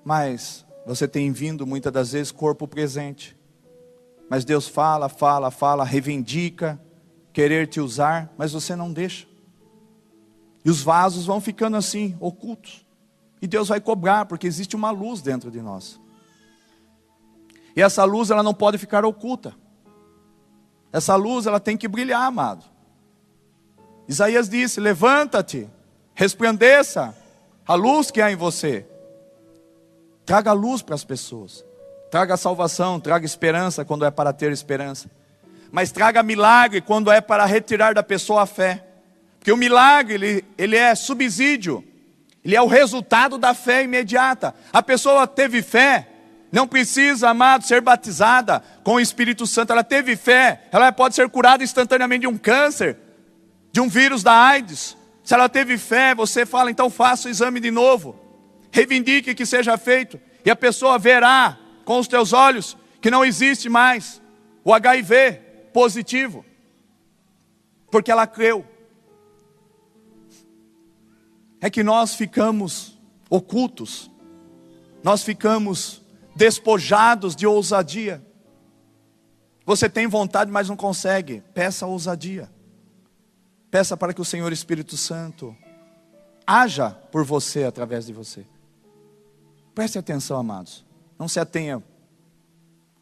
S2: Mas você tem vindo muitas das vezes corpo presente. Mas Deus fala, reivindica, querer te usar, mas você não deixa. E os vasos vão ficando assim, ocultos. E Deus vai cobrar, porque existe uma luz dentro de nós. E essa luz, ela não pode ficar oculta. Essa luz, ela tem que brilhar, amado. Isaías disse, levanta-te, resplandeça a luz que há em você. Traga luz para as pessoas. Traga salvação, traga esperança quando é para ter esperança. Mas traga milagre quando é para retirar da pessoa a fé. Porque o milagre, ele é subsídio. Ele é o resultado da fé imediata. A pessoa teve fé, não precisa, amado, ser batizada com o Espírito Santo. Ela teve fé, ela pode ser curada instantaneamente de um câncer, de um vírus da AIDS. Se ela teve fé, você fala, então faça o exame de novo. Reivindique que seja feito. E a pessoa verá com os teus olhos que não existe mais o HIV positivo. Porque ela creu. É que nós ficamos ocultos. Nós ficamos despojados de ousadia. Você tem vontade, mas não consegue. Peça ousadia. Peça para que o Senhor Espírito Santo haja por você, através de você. Preste atenção, amados. Não se atenha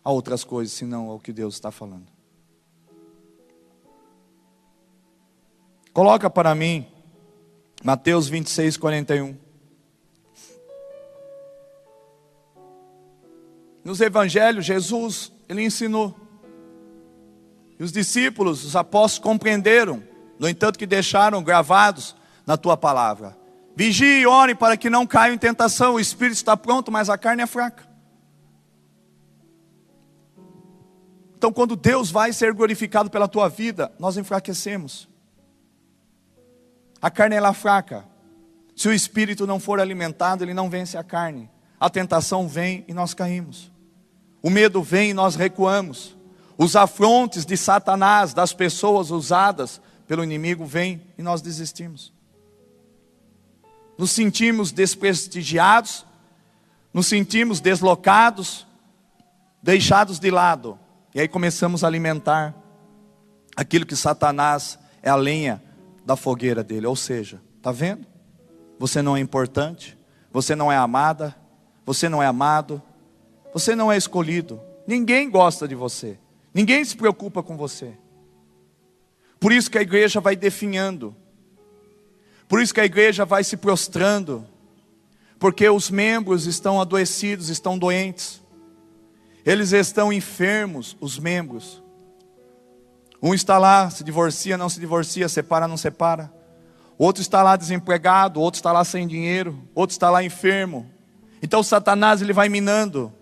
S2: a outras coisas, senão ao que Deus está falando. Coloca para mim Mateus 26, 41. Nos evangelhos, Jesus, ele ensinou. E os discípulos, os apóstolos compreenderam. No entanto que deixaram gravados na tua palavra. Vigie e ore para que não caiam em tentação. O espírito está pronto, mas a carne é fraca. Então quando Deus vai ser glorificado pela tua vida, nós enfraquecemos. A carne ela é fraca. Se o espírito não for alimentado, ele não vence a carne. A tentação vem e nós caímos. O medo vem e nós recuamos. Os afrontes de Satanás, das pessoas usadas pelo inimigo, vêm e nós desistimos. Nos sentimos desprestigiados, nos sentimos deslocados, deixados de lado. E aí começamos a alimentar aquilo que Satanás é a lenha da fogueira dele. Ou seja, está vendo? Você não é importante, você não é amada, você não é amado, você não é escolhido. Ninguém gosta de você, ninguém se preocupa com você. Por isso que a igreja vai definhando. Por isso que a igreja vai se prostrando. Porque os membros estão adoecidos, estão doentes. Eles estão enfermos, os membros. Um está lá, se divorcia, não se divorcia, separa, não separa. Outro está lá desempregado, outro está lá sem dinheiro, outro está lá enfermo. Então Satanás ele vai minando.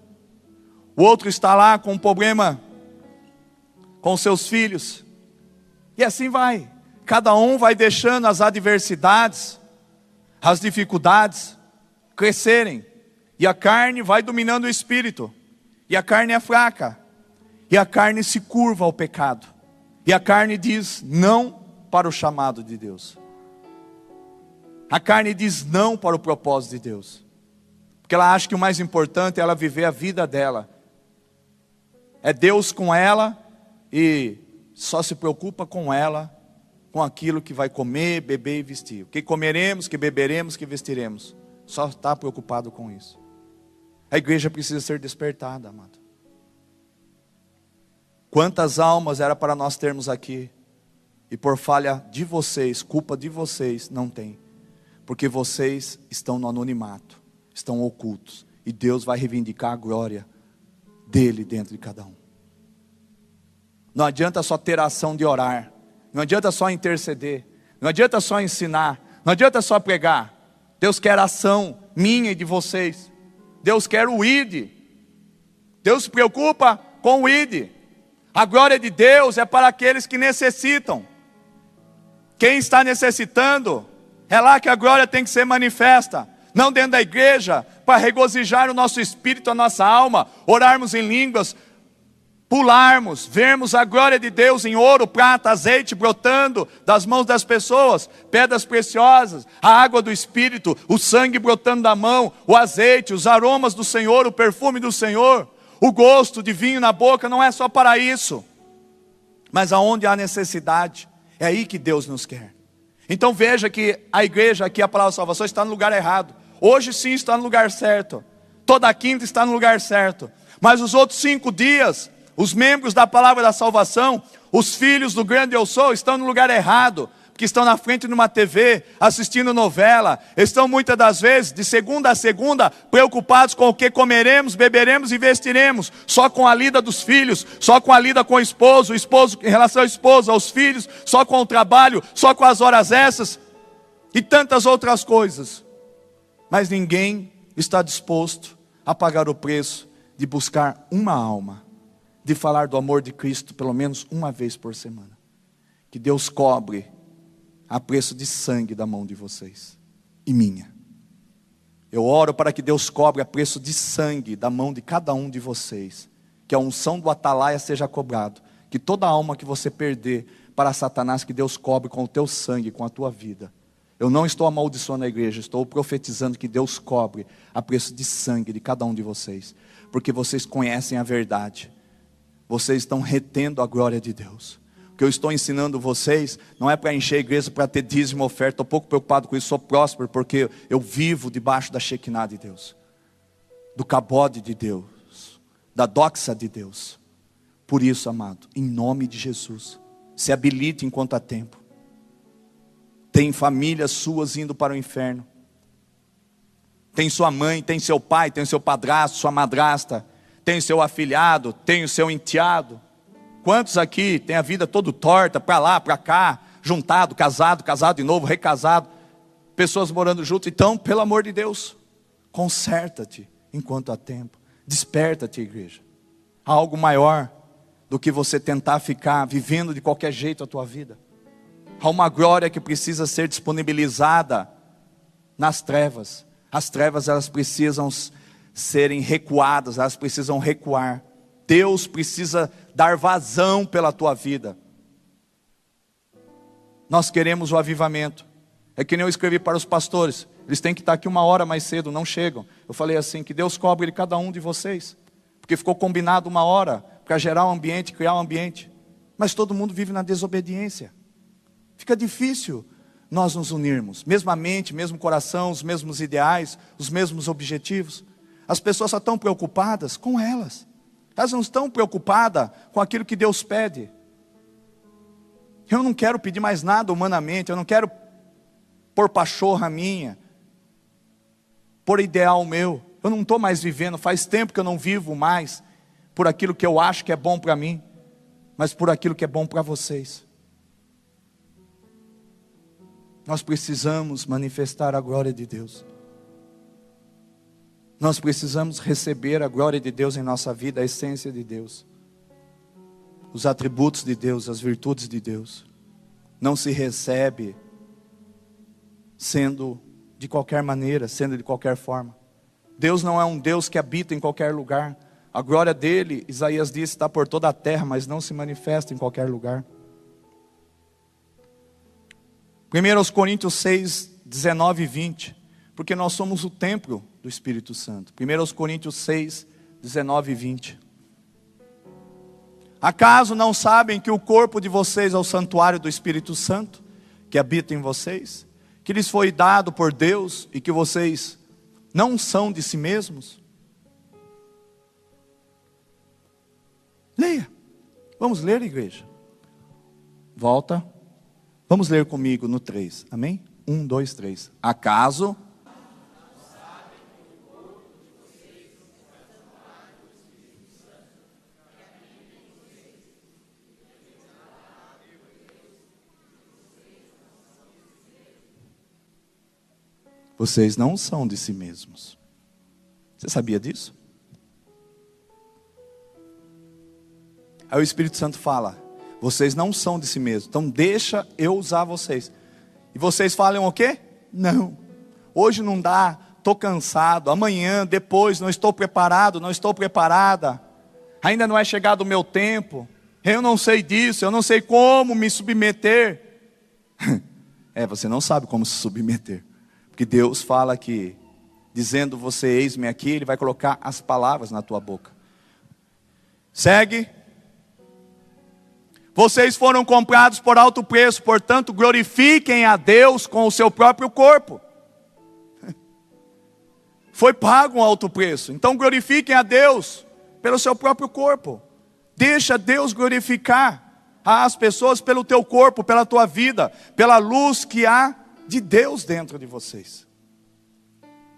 S2: O outro está lá com um problema com seus filhos. E assim vai. Cada um vai deixando as adversidades, as dificuldades crescerem. E a carne vai dominando o espírito. E a carne é fraca. E a carne se curva ao pecado. E a carne diz não para o chamado de Deus. A carne diz não para o propósito de Deus. Porque ela acha que o mais importante é ela viver a vida dela. É Deus com ela e só se preocupa com ela, com aquilo que vai comer, beber e vestir. O que comeremos, que beberemos, que vestiremos. Só está preocupado com isso. A igreja precisa ser despertada, amado. Quantas almas era para nós termos aqui, e por falha de vocês, culpa de vocês, não tem. Porque vocês estão no anonimato, estão ocultos, e Deus vai reivindicar a glória dele dentro de cada um. Não adianta só ter a ação de orar, não adianta só interceder, não adianta só ensinar, não adianta só pregar. Deus quer a ação minha e de vocês. Deus quer o ID. Deus se preocupa com o ID. A glória de Deus é para aqueles que necessitam. Quem está necessitando, é lá que a glória tem que ser manifesta. Não dentro da igreja, para regozijar o nosso espírito, a nossa alma, orarmos em línguas, pularmos, vermos a glória de Deus em ouro, prata, azeite brotando das mãos das pessoas, pedras preciosas, a água do Espírito, o sangue brotando da mão, o azeite, os aromas do Senhor, o perfume do Senhor. O gosto de vinho na boca não é só para isso, mas aonde há necessidade, é aí que Deus nos quer. Então veja que a igreja aqui, a Palavra da Salvação, está no lugar errado. Hoje sim está no lugar certo, toda quinta está no lugar certo, mas os outros 5 dias, os membros da Palavra da Salvação, os filhos do grande eu sou, estão no lugar errado, que estão na frente de uma TV, assistindo novela, estão muitas das vezes, de segunda a segunda, preocupados com o que comeremos, beberemos e vestiremos, só com a lida dos filhos, só com a lida com o esposo em relação ao esposo, aos filhos, só com o trabalho, só com as horas extras, e tantas outras coisas. Mas ninguém está disposto a pagar o preço de buscar uma alma, de falar do amor de Cristo pelo menos uma vez por semana. Que Deus cobre a preço de sangue da mão de vocês e minha. Eu oro para que Deus cobre a preço de sangue da mão de cada um de vocês, que a unção do atalaia seja cobrado, que toda alma que você perder para Satanás, que Deus cobre com o teu sangue, com a tua vida. Eu não estou amaldiçoando a igreja, estou profetizando que Deus cobre a preço de sangue de cada um de vocês, porque vocês conhecem a verdade, vocês estão retendo a glória de Deus. O que eu estou ensinando vocês não é para encher a igreja, para ter dízimo, oferta. Estou pouco preocupado com isso, sou próspero porque eu vivo debaixo da Shekinah de Deus, do cabode de Deus, da doxa de Deus. Por isso, amado, em nome de Jesus, se habilite enquanto há tempo. Tem famílias suas indo para o inferno, tem sua mãe, tem seu pai, tem seu padrasto, sua madrasta, tem seu afilhado, tem o seu enteado. Quantos aqui tem a vida toda torta, para lá, para cá, juntado, casado, casado de novo, recasado, pessoas morando junto? Então, pelo amor de Deus, conserta-te enquanto há tempo, desperta-te, igreja. Há algo maior do que você tentar ficar vivendo de qualquer jeito a tua vida. Há uma glória que precisa ser disponibilizada nas trevas. As trevas, elas precisam serem recuadas, elas precisam recuar. Deus precisa dar vazão pela tua vida. Nós queremos o avivamento. É que nem eu escrevi para os pastores, eles têm que estar aqui 1 hora mais cedo, não chegam. Eu falei assim, que Deus cobre cada um de vocês, porque ficou combinado 1 hora, para gerar um ambiente, criar um ambiente. Mas todo mundo vive na desobediência. Fica difícil nós nos unirmos, mesma mente, mesmo coração, os mesmos ideais, os mesmos objetivos. As pessoas só estão preocupadas com elas. Elas não estão preocupadas com aquilo que Deus pede. Eu não quero pedir mais nada humanamente, eu não quero por pachorra minha, por ideal meu. Eu não estou mais vivendo, faz tempo que eu não vivo mais por aquilo que eu acho que é bom para mim, mas por aquilo que é bom para vocês. Nós precisamos manifestar a glória de Deus. Nós precisamos receber a glória de Deus em nossa vida, a essência de Deus, os atributos de Deus, as virtudes de Deus. Não se recebe sendo de qualquer maneira, sendo de qualquer forma. Deus não é um Deus que habita em qualquer lugar. A glória dele, Isaías disse, está por toda a terra, mas não se manifesta em qualquer lugar. 1 Coríntios 6, 19 e 20, porque nós somos o templo do Espírito Santo. 1 Coríntios 6, 19 e 20. Acaso não sabem que o corpo de vocês é o santuário do Espírito Santo, que habita em vocês, que lhes foi dado por Deus e que vocês não são de si mesmos? Leia. Vamos ler, igreja. Volta. Vamos ler comigo no 3. Amém? 1, 2, 3. Acaso vocês não são de si mesmos? Você sabia disso? Aí o Espírito Santo fala: vocês não são de si mesmos, então deixa eu usar vocês. E vocês falam o quê? Não, hoje não dá, estou cansado, amanhã, depois, não estou preparado, não estou preparada, ainda não é chegado o meu tempo, eu não sei disso, eu não sei como me submeter. Você não sabe como se submeter, porque Deus fala que, dizendo você eis-me aqui, Ele vai colocar as palavras na tua boca. Segue. Vocês foram comprados por alto preço, portanto glorifiquem a Deus com o seu próprio corpo. Foi pago um alto preço, então glorifiquem a Deus pelo seu próprio corpo. Deixa Deus glorificar as pessoas pelo teu corpo, pela tua vida, pela luz que há de Deus dentro de vocês.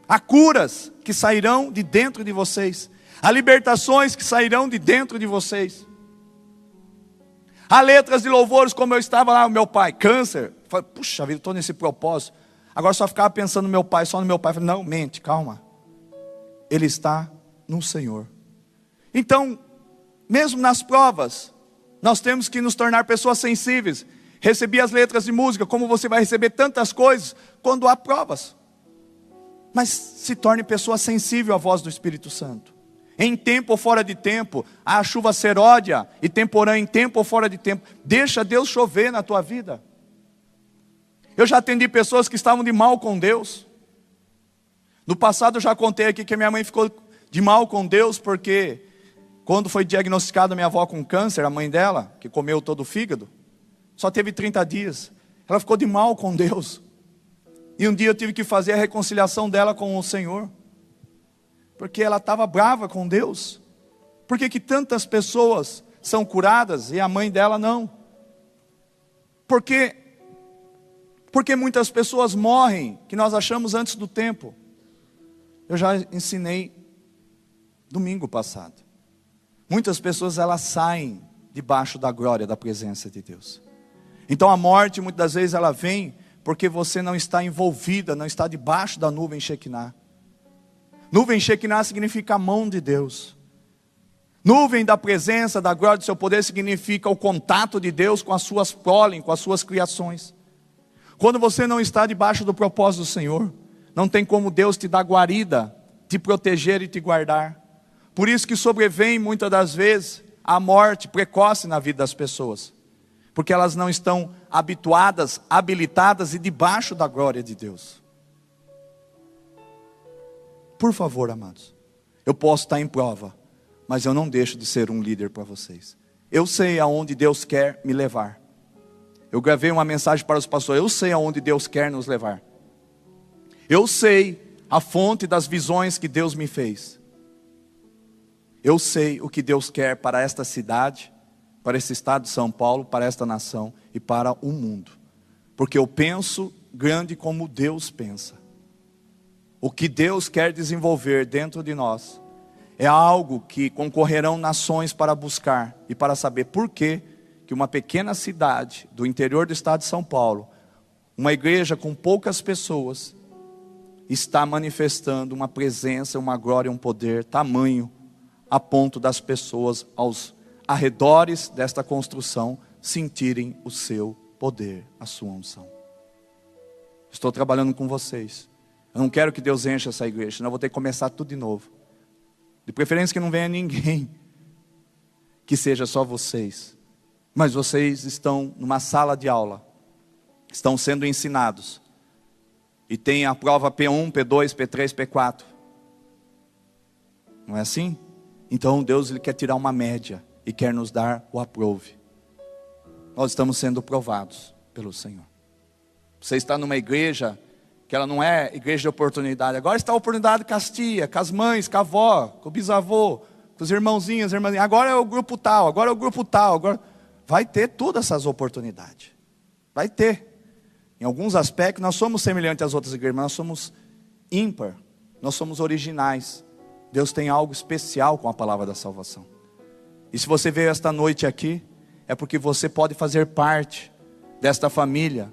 S2: Há curas que sairão de dentro de vocês, há libertações que sairão de dentro de vocês. Há letras de louvores, como eu estava lá, o meu pai, câncer. Falei, puxa vida, estou nesse propósito. Agora só ficava pensando no meu pai, só no meu pai. Falei, não, mente, calma. Ele está no Senhor. Então, mesmo nas provas, nós temos que nos tornar pessoas sensíveis. Recebi as letras de música, como você vai receber tantas coisas quando há provas. Mas se torne pessoa sensível à voz do Espírito Santo. Em tempo ou fora de tempo, há chuva seródia e temporã em tempo ou fora de tempo. Deixa Deus chover na tua vida. Eu já atendi pessoas que estavam de mal com Deus. No passado eu já contei aqui que a minha mãe ficou de mal com Deus, porque quando foi diagnosticada minha avó com câncer, a mãe dela, que comeu todo o fígado, só teve 30 dias. Ela ficou de mal com Deus. E um dia eu tive que fazer a reconciliação dela com o Senhor. Porque ela estava brava com Deus. Por que tantas pessoas são curadas e a mãe dela não? Porque muitas pessoas morrem, que nós achamos antes do tempo. Eu já ensinei domingo passado. Muitas pessoas elas saem debaixo da glória da presença de Deus. Então a morte muitas das vezes ela vem porque você não está envolvida, não está debaixo da nuvem Shekinah. Nuvem Shekinah significa a mão de Deus. Nuvem da presença, da glória do seu poder significa o contato de Deus com as suas prole, com as suas criações. Quando você não está debaixo do propósito do Senhor, não tem como Deus te dar guarida, te proteger e te guardar. Por isso que sobrevém muitas das vezes a morte precoce na vida das pessoas. Porque elas não estão habituadas, habilitadas e debaixo da glória de Deus. Por favor, amados, eu posso estar em prova, mas eu não deixo de ser um líder para vocês. Eu sei aonde Deus quer me levar. Eu gravei uma mensagem para os pastores, eu sei aonde Deus quer nos levar. Eu sei a fonte das visões que Deus me fez. Eu sei o que Deus quer para esta cidade, para esse estado de São Paulo, para esta nação e para o mundo. Porque eu penso grande como Deus pensa. O que Deus quer desenvolver dentro de nós É algo que concorrerão nações para buscar e para saber por que uma pequena cidade do interior do estado de São Paulo, uma igreja com poucas pessoas, está manifestando uma presença, uma glória, um poder tamanho, a ponto das pessoas aos arredores desta construção sentirem o seu poder, a sua unção. Estou trabalhando com vocês. Eu não quero que Deus encha essa igreja, senão eu vou ter que começar tudo de novo. De preferência que não venha ninguém, que seja só vocês. Mas vocês estão numa sala de aula, estão sendo ensinados. E tem a prova P1, P2, P3, P4. Não é assim? Então Deus, Ele quer tirar uma média e quer nos dar o aprove. Nós estamos sendo provados pelo Senhor. Você está numa igreja que ela não é igreja de oportunidade. Agora está a oportunidade com as tias, com as mães, com a avó, com o bisavô, com os irmãozinhos, irmãzinhas. Agora é o grupo tal, agora é o grupo tal. Agora vai ter todas essas oportunidades. Vai ter. Em alguns aspectos nós somos semelhantes às outras igrejas, mas nós somos ímpar. Nós somos originais. Deus tem algo especial com a palavra da salvação. E se você veio esta noite aqui, é porque você pode fazer parte desta família,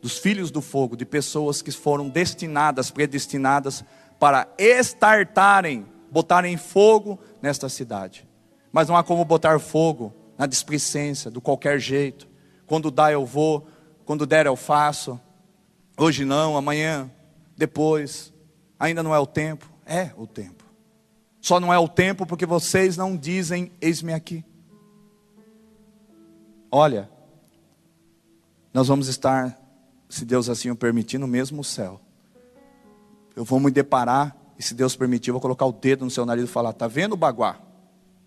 S2: dos filhos do fogo, de pessoas que foram destinadas, predestinadas para estartarem, botarem fogo nesta cidade. Mas não há como botar fogo na displicência, do qualquer jeito. Quando dá eu vou, quando der eu faço. Hoje não, amanhã, depois. Ainda não é o tempo. É o tempo. Só não é o tempo porque vocês não dizem, eis-me aqui. Olha, nós vamos estar, se Deus assim o permitir, no mesmo céu. Eu vou me deparar, e se Deus permitir, eu vou colocar o dedo no seu nariz e falar, tá vendo, Baguá?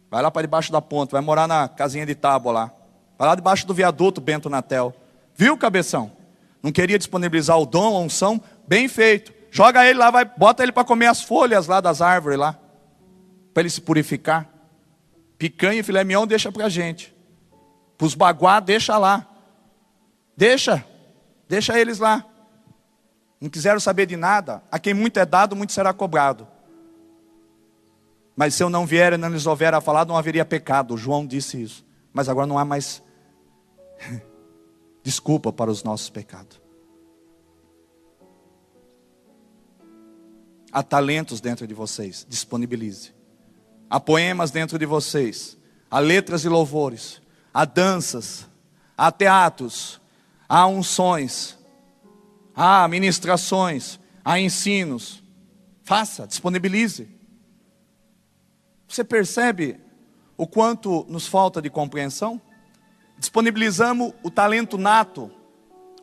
S2: Vai lá para debaixo da ponte, vai morar na casinha de tábua lá. Vai lá debaixo do viaduto Bento Natel. Viu, cabeção? Não queria disponibilizar o dom, a unção? Bem feito. Joga ele lá, bota ele para comer as folhas lá das árvores lá. Para ele se purificar. Picanha e filé mignon deixa para a gente. Para os baguá, deixa lá. Deixa eles lá. Não quiseram saber de nada. A quem muito é dado, muito será cobrado. Mas se eu não vier e não lhes houver a falar, não haveria pecado. João disse isso. Mas agora não há mais desculpa para os nossos pecados. Há talentos dentro de vocês, disponibilize. Há poemas dentro de vocês. Há letras e louvores. Há danças. Há teatros. Há unções. Há ministrações. Há ensinos. Faça, disponibilize. Você percebe o quanto nos falta de compreensão? Disponibilizamos o talento nato,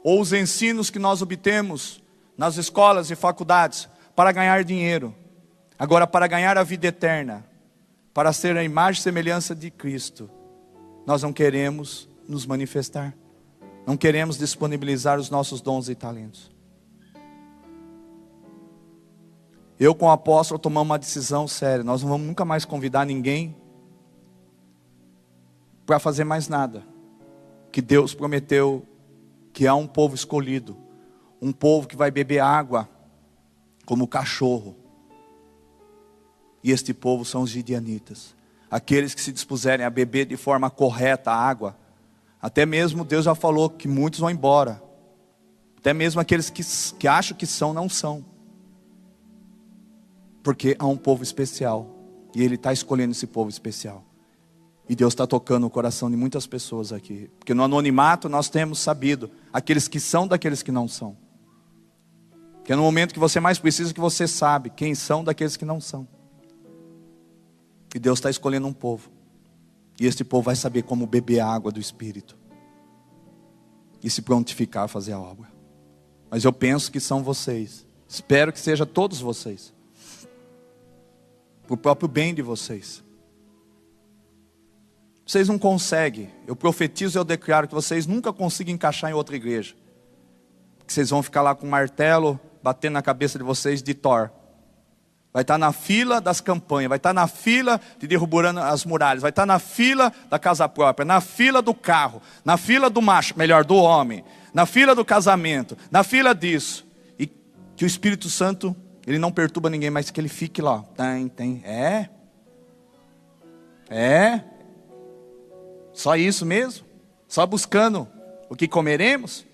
S2: ou os ensinos que nós obtemos nas escolas e faculdades, para ganhar dinheiro. Agora, para ganhar a vida eterna, para ser a imagem e semelhança de Cristo, nós não queremos nos manifestar. Não queremos disponibilizar os nossos dons e talentos. Eu com o apóstolo tomamos uma decisão séria. Nós não vamos nunca mais convidar ninguém para fazer mais nada. Que Deus prometeu que há um povo escolhido. Um povo que vai beber água como cachorro. E este povo são os gideonitas. Aqueles que se dispuserem a beber de forma correta a água. Até mesmo Deus já falou que muitos vão embora. Até mesmo aqueles que acham que são, não são. Porque há um povo especial. E Ele está escolhendo esse povo especial. E Deus está tocando o coração de muitas pessoas aqui. Porque no anonimato nós temos sabido aqueles que são daqueles que não são. Que é no momento que você mais precisa que você sabe quem são daqueles que não são. E Deus está escolhendo um povo. E este povo vai saber como beber a água do Espírito. E se prontificar a fazer a obra. Mas eu penso que são vocês. Espero que seja todos vocês. Para o próprio bem de vocês. Vocês não conseguem. Eu profetizo e eu declaro que vocês nunca conseguem encaixar em outra igreja. Que vocês vão ficar lá com um martelo batendo na cabeça de vocês de Thor. Vai estar na fila das campanhas, vai estar na fila de derrubando as muralhas, vai estar na fila da casa própria, na fila do carro, na fila do macho, melhor, do homem, na fila do casamento, na fila disso. E que o Espírito Santo, ele não perturba ninguém, mas que ele fique lá. É? Só isso mesmo? Só buscando o que comeremos?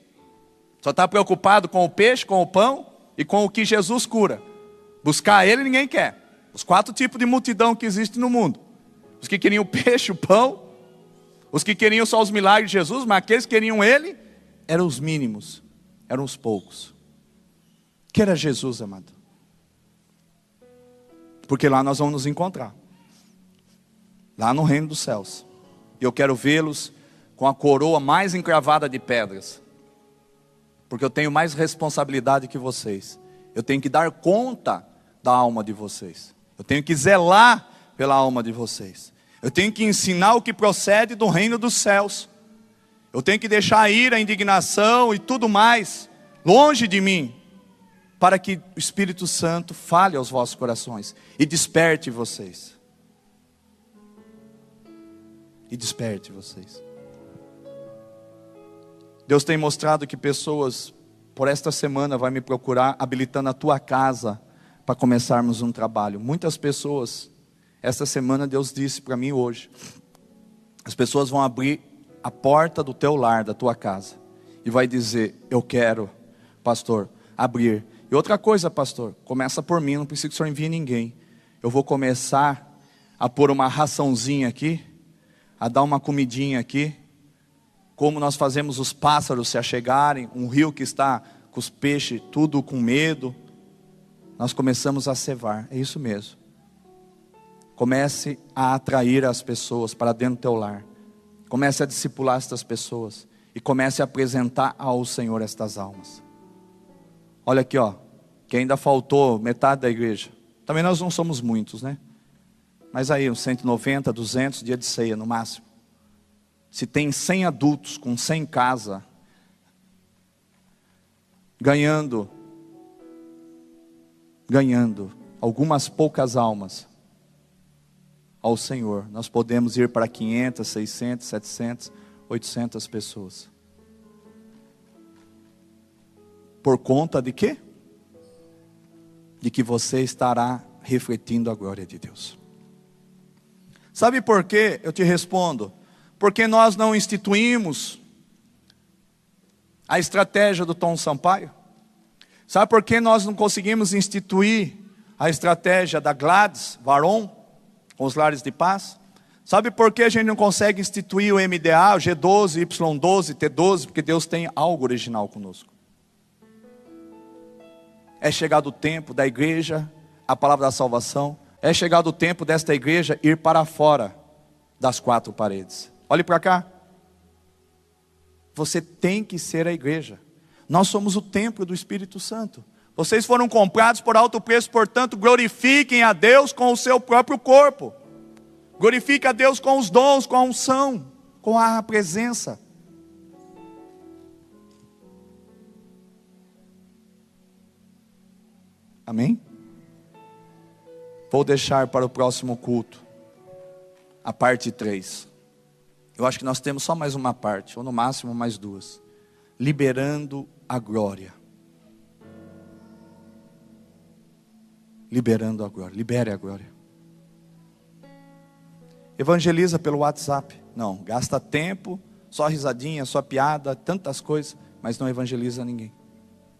S2: Só está preocupado com o peixe, com o pão e com o que Jesus cura? Buscar Ele ninguém quer. Os 4 tipos de multidão que existem no mundo: os que queriam o peixe, o pão, os que queriam só os milagres de Jesus, mas aqueles que queriam Ele eram os mínimos, eram os poucos. Que era Jesus, amado? Porque lá nós vamos nos encontrar, lá no reino dos céus. E eu quero vê-los com a coroa mais encravada de pedras, porque eu tenho mais responsabilidade que vocês. Eu tenho que dar conta da alma de vocês. Eu tenho que zelar pela alma de vocês. Eu tenho que ensinar o que procede do reino dos céus. Eu tenho que deixar a ira, a indignação e tudo mais longe de mim, para que o Espírito Santo fale aos vossos corações e desperte vocês. E desperte vocês. Deus tem mostrado que pessoas, por esta semana, vai me procurar habilitando a tua casa para começarmos um trabalho. Muitas pessoas, esta semana Deus disse para mim hoje, as pessoas vão abrir a porta do teu lar, da tua casa, e vai dizer: eu quero, pastor, abrir. E outra coisa, pastor, começa por mim, não precisa que o senhor envie ninguém. Eu vou começar a pôr uma raçãozinha aqui, a dar uma comidinha aqui, como nós fazemos os pássaros se achegarem, um rio que está com os peixes tudo com medo, nós começamos a cevar. É isso mesmo. Comece a atrair as pessoas para dentro do teu lar. Comece a discipular estas pessoas e comece a apresentar ao Senhor estas almas. Olha aqui, ó, que ainda faltou metade da igreja. Também nós não somos muitos, né? Mas aí, uns 190, 200, dia de ceia no máximo. Se tem 100 adultos com 100 casa, ganhando algumas poucas almas ao Senhor, nós podemos ir para 500, 600, 700, 800 pessoas. Por conta de quê? De que você estará refletindo a glória de Deus. Sabe por quê? Eu te respondo. Porque nós não instituímos a estratégia do Tom Sampaio? Sabe por que nós não conseguimos instituir a estratégia da Gladys Varon, com os lares de paz? Sabe por que a gente não consegue instituir o MDA, o G12, Y12, T12? Porque Deus tem algo original conosco. É chegado o tempo da igreja, a palavra da salvação. É chegado o tempo desta igreja ir para fora das 4 paredes. Olhe para cá. Você tem que ser a igreja. Nós somos o templo do Espírito Santo. Vocês foram comprados por alto preço, portanto, glorifiquem a Deus com o seu próprio corpo. Glorifique a Deus com os dons, com a unção, com a presença. Amém? Vou deixar para o próximo culto a parte 3. Eu acho que nós temos só mais uma parte, ou no máximo mais 2. Liberando a glória. Liberando a glória. Libere a glória. Evangeliza pelo WhatsApp. Não, gasta tempo, só risadinha, só piada, tantas coisas, mas não evangeliza ninguém.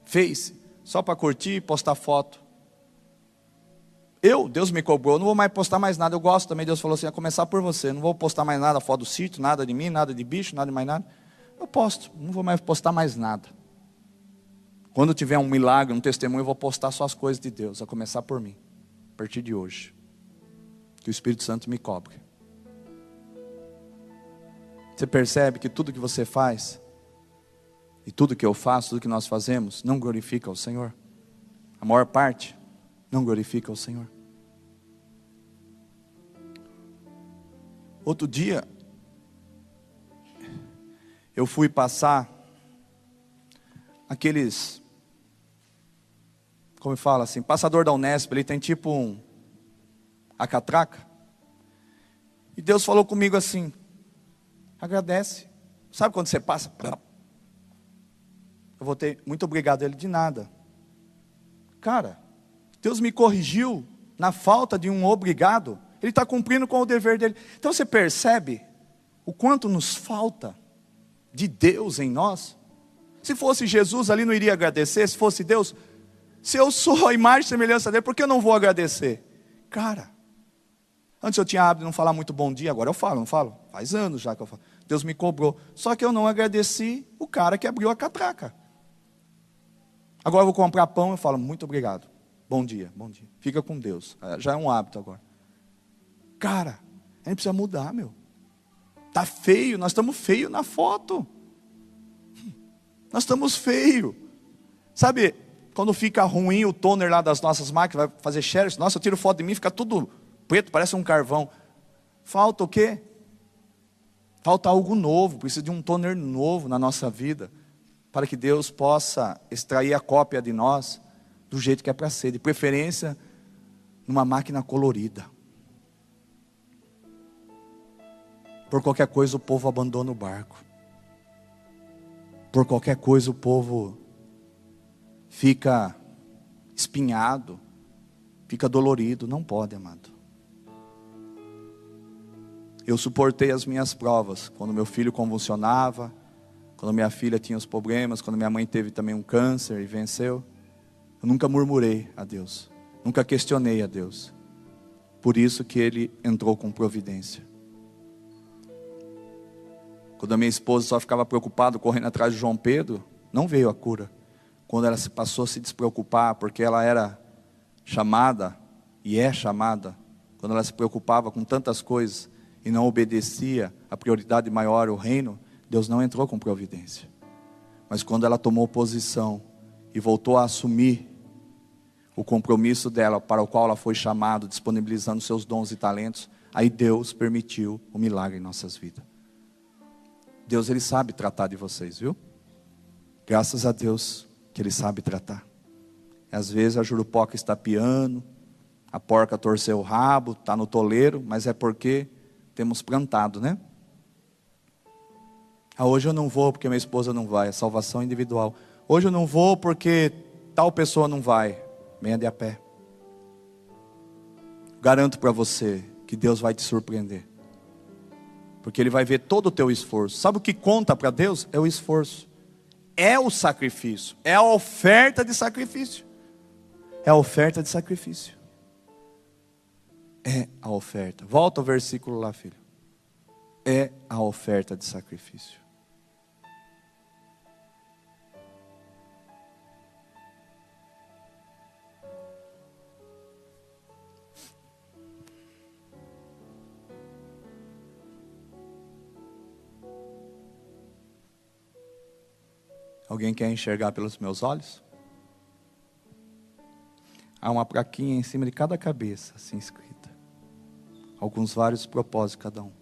S2: Face, só para curtir e postar foto. Deus me cobrou, não vou mais postar mais nada. Eu gosto também, Deus falou assim, a começar por você. Não vou postar mais nada, foto do sítio, nada de mim, nada de bicho, nada de mais nada. Eu posto, não vou mais postar mais nada. Quando tiver um milagre, um testemunho, eu vou postar só as coisas de Deus, a começar por mim. A partir de hoje. Que o Espírito Santo me cobre. Você percebe que tudo que você faz, e tudo que eu faço, tudo que nós fazemos, não glorifica o Senhor? A maior parte não glorifica o Senhor. Outro dia, eu fui passar aqueles, como fala assim, passador da Unesp, ele tem tipo a catraca. E Deus falou comigo assim, agradece. Sabe quando você passa? Eu vou ter, muito obrigado. Ele, de nada. Cara, Deus me corrigiu na falta de um obrigado. Ele está cumprindo com o dever dele. Então você percebe o quanto nos falta de Deus em nós? Se fosse Jesus ali não iria agradecer, se fosse Deus, se eu sou a imagem e semelhança dele, por que eu não vou agradecer? Cara, antes eu tinha hábito de não falar muito bom dia, agora eu falo, não falo? Faz anos já que eu falo. Deus me cobrou, só que eu não agradeci o cara que abriu a catraca. Agora eu vou comprar pão, eu falo, muito obrigado, bom dia, fica com Deus, já é um hábito agora. Cara, a gente precisa mudar, meu. Está feio, nós estamos feios na foto. Nós estamos feios. Sabe, quando fica ruim o toner lá das nossas máquinas, vai fazer share, nossa, eu tiro foto de mim, fica tudo preto, parece um carvão. Falta o quê? Falta algo novo, precisa de um toner novo na nossa vida, para que Deus possa extrair a cópia de nós, do jeito que é para ser, de preferência, numa máquina colorida. Por qualquer coisa o povo abandona o barco. Por qualquer coisa o povo fica espinhado, fica dolorido. Não pode, amado. Eu suportei as minhas provas, quando meu filho convulsionava, quando minha filha tinha os problemas, quando minha mãe teve também um câncer e venceu. Eu nunca murmurei a Deus, nunca questionei a Deus. Por isso que Ele entrou com providência. Quando a minha esposa só ficava preocupada, correndo atrás de João Pedro, não veio a cura. Quando ela passou a se despreocupar, porque ela era chamada, e é chamada, quando ela se preocupava com tantas coisas, e não obedecia a prioridade maior, o reino, Deus não entrou com providência. Mas quando ela tomou posição, e voltou a assumir o compromisso dela, para o qual ela foi chamada, disponibilizando seus dons e talentos, aí Deus permitiu o milagre em nossas vidas. Deus, Ele sabe tratar de vocês, viu? Graças a Deus que Ele sabe tratar. Às vezes a jurupoca está piando, a porca torceu o rabo, está no toleiro, mas é porque temos plantado, né? Hoje eu não vou porque minha esposa não vai, é salvação individual. Hoje eu não vou porque tal pessoa não vai, venha de a pé. Garanto para você que Deus vai te surpreender. Porque Ele vai ver todo o teu esforço. Sabe o que conta para Deus? É o esforço. É o sacrifício. É a oferta de sacrifício. É a oferta de sacrifício. É a oferta. Volta ao versículo lá, filho. É a oferta de sacrifício. Alguém quer enxergar pelos meus olhos? Há uma plaquinha em cima de cada cabeça, assim escrita. Alguns vários propósitos cada um.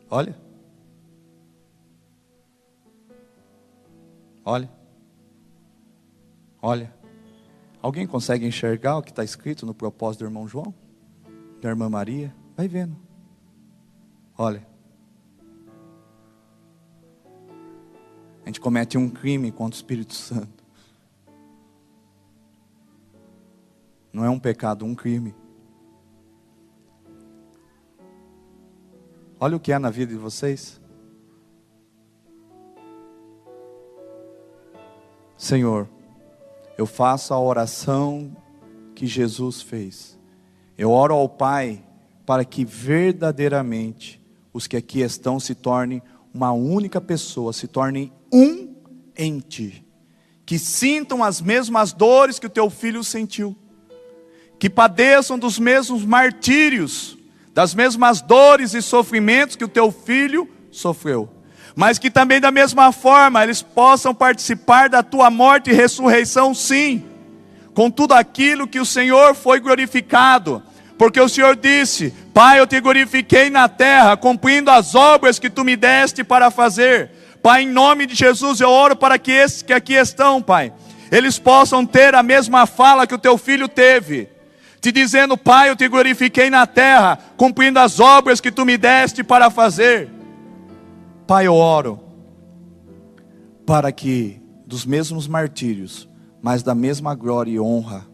S2: Olha. Olha. Olha. Alguém consegue enxergar o que está escrito no propósito do irmão João? Da irmã Maria? Vai vendo. Olha. A gente comete um crime contra o Espírito Santo. Não é um pecado, um crime. Olha o que é na vida de vocês. Senhor, eu faço a oração que Jesus fez. Eu oro ao Pai para que verdadeiramente os que aqui estão se tornem uma única pessoa, se tornem um em Ti, que sintam as mesmas dores que o Teu Filho sentiu, que padeçam dos mesmos martírios, das mesmas dores e sofrimentos que o Teu Filho sofreu, mas que também da mesma forma eles possam participar da Tua morte e ressurreição, sim, com tudo aquilo que o Senhor foi glorificado, porque o Senhor disse: Pai, eu te glorifiquei na terra, cumprindo as obras que Tu me deste para fazer. Pai, em nome de Jesus, eu oro para que esses que aqui estão, Pai, eles possam ter a mesma fala que o Teu Filho teve, te dizendo: Pai, eu te glorifiquei na terra, cumprindo as obras que Tu me deste para fazer. Pai, eu oro para que dos mesmos martírios mas da mesma glória e honra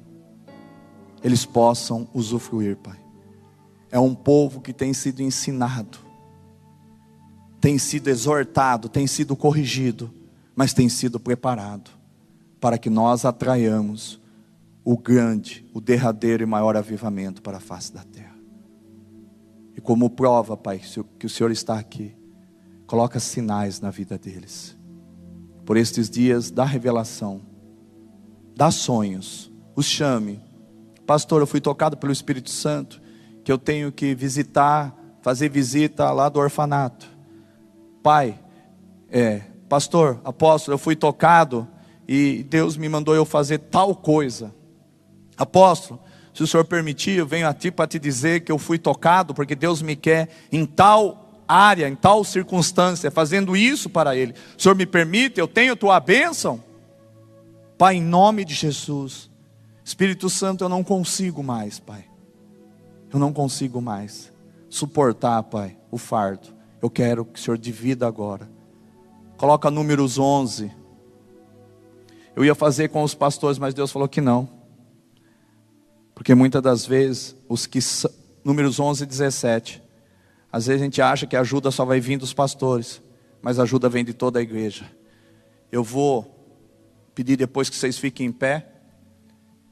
S2: eles possam usufruir, Pai. É um povo que tem sido ensinado, tem sido exortado, tem sido corrigido, mas tem sido preparado para que nós atraiamos o grande, o derradeiro e maior avivamento para a face da terra. E como prova, Pai, que o Senhor está aqui, coloca sinais na vida deles. Por estes dias, dá revelação, dá sonhos, os chame. Pastor, eu fui tocado pelo Espírito Santo, que eu tenho que visitar, fazer visita lá do orfanato. Pai, pastor, apóstolo, eu fui tocado e Deus me mandou eu fazer tal coisa. Apóstolo, se o Senhor permitir, eu venho a ti para te dizer que eu fui tocado, porque Deus me quer em tal área, em tal circunstância, fazendo isso para Ele. O Senhor me permite, eu tenho tua bênção. Pai, em nome de Jesus, Espírito Santo, eu não consigo mais, Pai. Eu não consigo mais suportar, Pai, o fardo. Eu quero que o Senhor divida agora. Coloca Números 11. Eu ia fazer com os pastores, mas Deus falou que não. Porque muitas das vezes, Números 11 e 17, às vezes a gente acha que a ajuda só vai vir dos pastores, mas a ajuda vem de toda a igreja. Eu vou pedir depois que vocês fiquem em pé,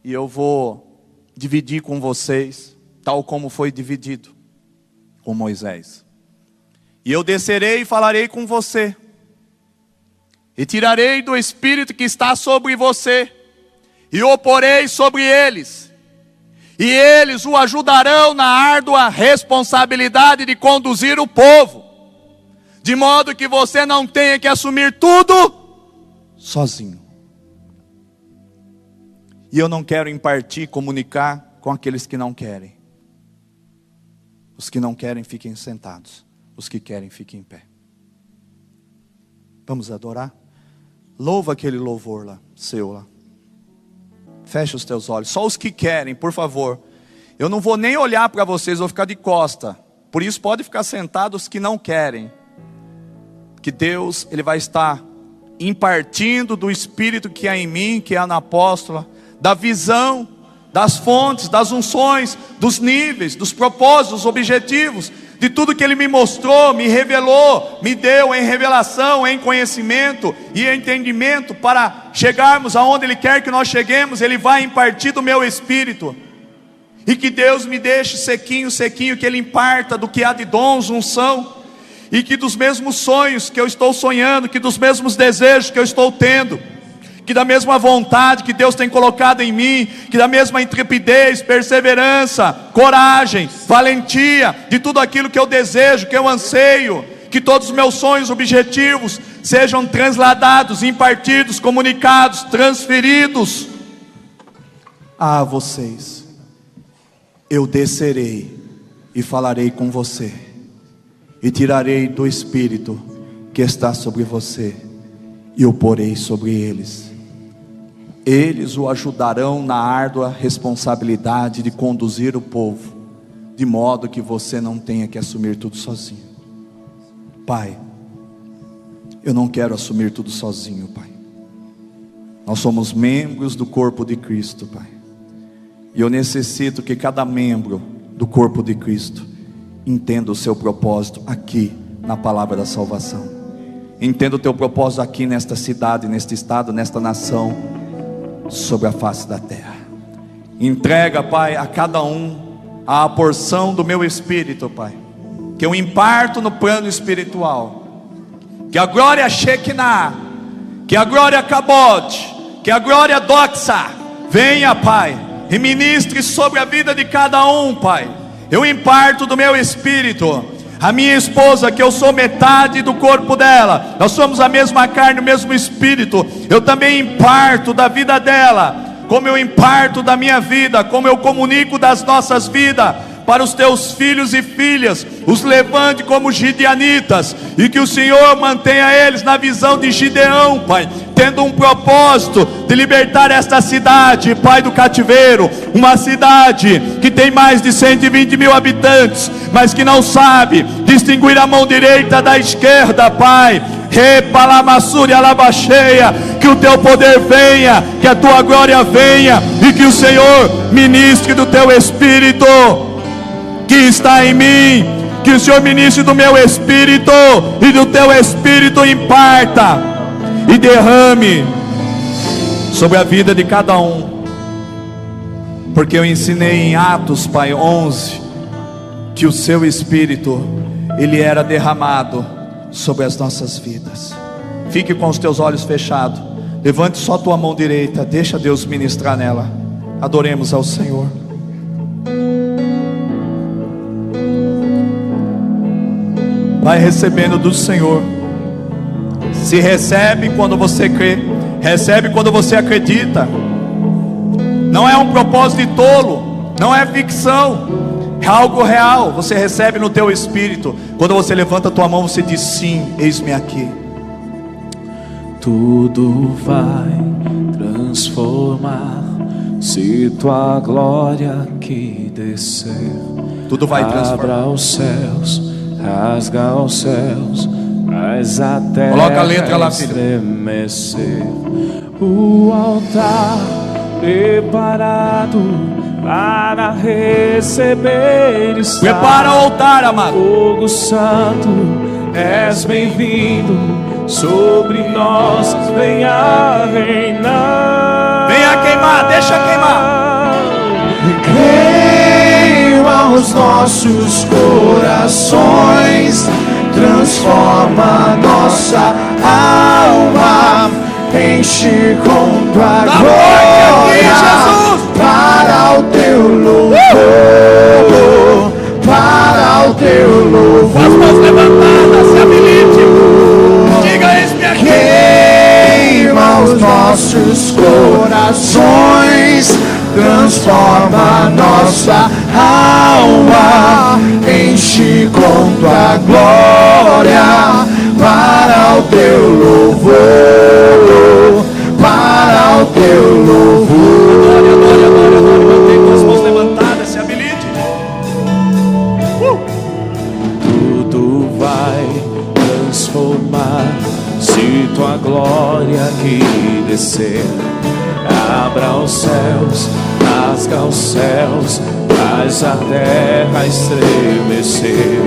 S2: e eu vou dividir com vocês, tal como foi dividido com Moisés. E eu descerei e falarei com você, e tirarei do Espírito que está sobre você, e o porei sobre eles, e eles o ajudarão na árdua responsabilidade de conduzir o povo, de modo que você não tenha que assumir tudo sozinho. E eu não quero impartir, comunicar com aqueles que não querem. Os que não querem, fiquem sentados. Os que querem, fiquem em pé. Vamos adorar? Louva aquele louvor lá, seu lá. Fecha os teus olhos. Só os que querem, por favor. Eu não vou nem olhar para vocês, vou ficar de costa. Por isso pode ficar sentados os que não querem. Que Deus, Ele vai estar impartindo do Espírito que há em mim, que há na apóstola, da visão, das fontes, das unções, dos níveis, dos propósitos, dos objetivos, de tudo que Ele me mostrou, me revelou, me deu em revelação, em conhecimento e entendimento, para chegarmos aonde Ele quer que nós cheguemos. Ele vai impartir do meu Espírito, e que Deus me deixe sequinho, que Ele imparta do que há de dons, unção, e que dos mesmos sonhos que eu estou sonhando, que dos mesmos desejos que eu estou tendo, que da mesma vontade que Deus tem colocado em mim, que da mesma intrepidez, perseverança, coragem, valentia, de tudo aquilo que eu desejo, que eu anseio, que todos os meus sonhos, objetivos, sejam transladados, impartidos, comunicados, transferidos a vocês. Eu descerei e falarei com você, e tirarei do Espírito que está sobre você, e o porei sobre eles. Eles o ajudarão na árdua responsabilidade de conduzir o povo, de modo que você não tenha que assumir tudo sozinho. Pai, eu não quero assumir tudo sozinho, Pai. Nós somos membros do corpo de Cristo, Pai. E eu necessito que cada membro do corpo de Cristo entenda o seu propósito aqui na palavra da salvação. Entenda o teu propósito aqui nesta cidade, neste estado, nesta nação, sobre a face da terra. Entrega, Pai, a cada um a porção do meu Espírito, Pai, que eu imparto no plano espiritual. Que a glória Shekinah, que a glória Kabod, que a glória Doxa venha, Pai, e ministre sobre a vida de cada um, Pai. Eu imparto do meu Espírito. A minha esposa, que eu sou metade do corpo dela, nós somos a mesma carne, o mesmo Espírito. Eu também imparto da vida dela, como eu imparto da minha vida, como eu comunico das nossas vidas para os teus filhos e filhas. Os levante como gideonitas, e que o Senhor mantenha eles na visão de Gideão, Pai, tendo um propósito de libertar esta cidade, Pai, do cativeiro. Uma cidade que tem mais de 120 mil habitantes, mas que não sabe distinguir a mão direita da esquerda, Pai. Repalamassúria alabacheia, que o teu poder venha, que a tua glória venha, e que o Senhor ministre do teu Espírito que está em mim, que o Senhor ministre do meu Espírito, e do teu Espírito imparta e derrame sobre a vida de cada um, porque eu ensinei em Atos, Pai, 11, que o seu Espírito, ele era derramado sobre as nossas vidas. Fique com os teus olhos fechados, levante só tua mão direita, deixa Deus ministrar nela. Adoremos ao Senhor. Vai recebendo do Senhor. Se recebe quando você crê, recebe quando você acredita. Não é um propósito de tolo, não é ficção, é algo real. Você recebe no teu espírito. Quando você levanta a tua mão, você diz: sim, eis-me aqui.
S3: Tudo vai transformar se tua glória aqui descer.
S2: Tudo vai transformar.
S3: Abra os céus, rasga os céus, mas a terra
S2: coloca a letra lá, filho.
S3: Estremecer. O altar preparado para receber está.
S2: Prepara o altar, amado.
S3: Fogo santo, és bem-vindo sobre nós, venha reinar.
S2: Venha queimar, deixa queimar.
S3: Queima os nossos corações, transforma nossa alma, enche com tua glória, para o teu louvor, para o teu louvor.
S2: Com as mãos levantadas, se habilite. Diga: eis-me aqui.
S3: Queima os nossos corações, transforma nossa alma, enche com tua glória, para o teu louvor, para o teu louvor.
S2: Adore, adore, adore, adore. Mantém com as mãos levantadas, se habilite.
S3: Tudo vai transformar se tua glória aqui descer. Abra os céus, rasga os céus, faz a terra estremecer.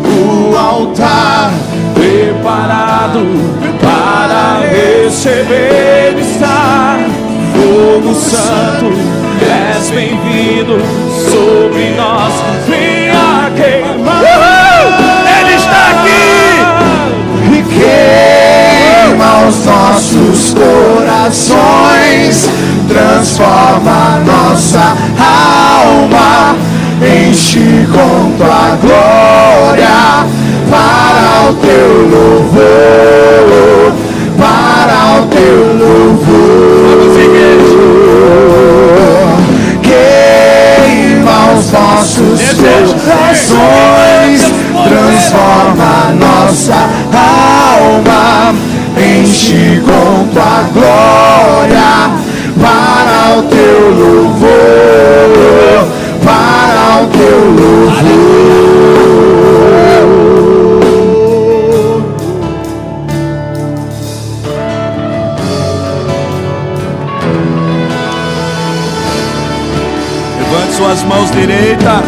S3: O altar preparado para receber está. Fogo santo, és bem-vindo sobre nós, venha queimar.
S2: Ele está aqui.
S3: E queima os nossos corações, transforma nossa alma, enche com tua glória, para o teu louvor, para o teu louvor. Queima os nossos corações, transforma nossa alma, enche com tua glória, para o teu louvor, para o teu louvor.
S2: Levante suas mãos direitas.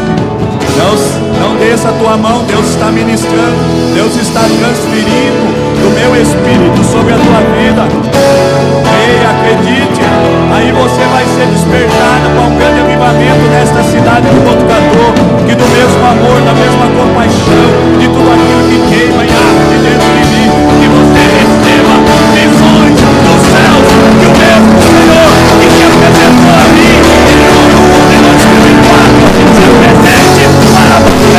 S2: Não desça a tua mão. Deus está ministrando. Deus está transferindo do meu espírito sobre a tua vida. Creia, acredite. Aí você vai ser despertado para um grande avivamento nesta cidade de Botucatu. Que do mesmo amor, da mesma compaixão, de tudo aquilo que queima e arde dentro de mim, que você receba visões dos céus, que o mesmo Senhor que te apresentou a mim em João 1 e 2004 se apresente para você.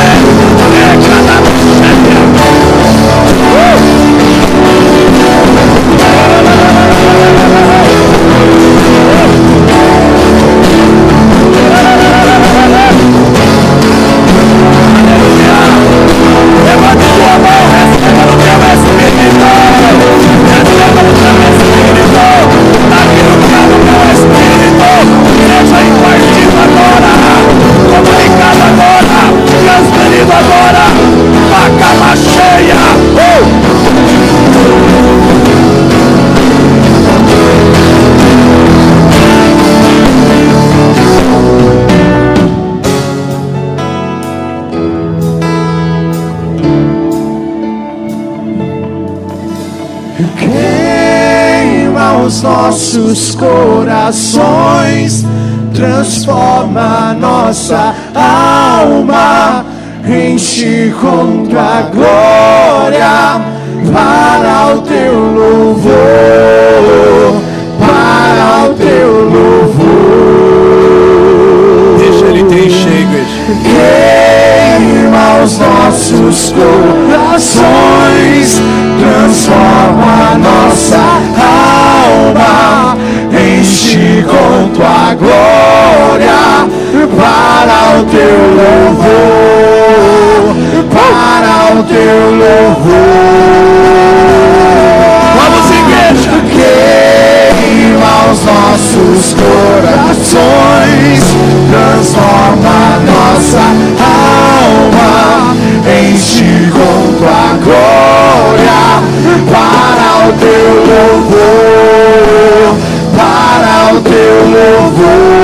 S4: nossos corações, transforma nossa alma, enche com tua glória, para o teu louvor, para o teu louvor.
S2: Deixa Ele te encher, igreja.
S4: Queima os nossos corações, transforma nossa alma, enche com tua glória, para o teu louvor, para o teu louvor.
S2: Vamos, igreja!
S4: Queima os nossos corações, transforma nossa alma, enche com tua glória, para o teu louvor, para o teu louvor.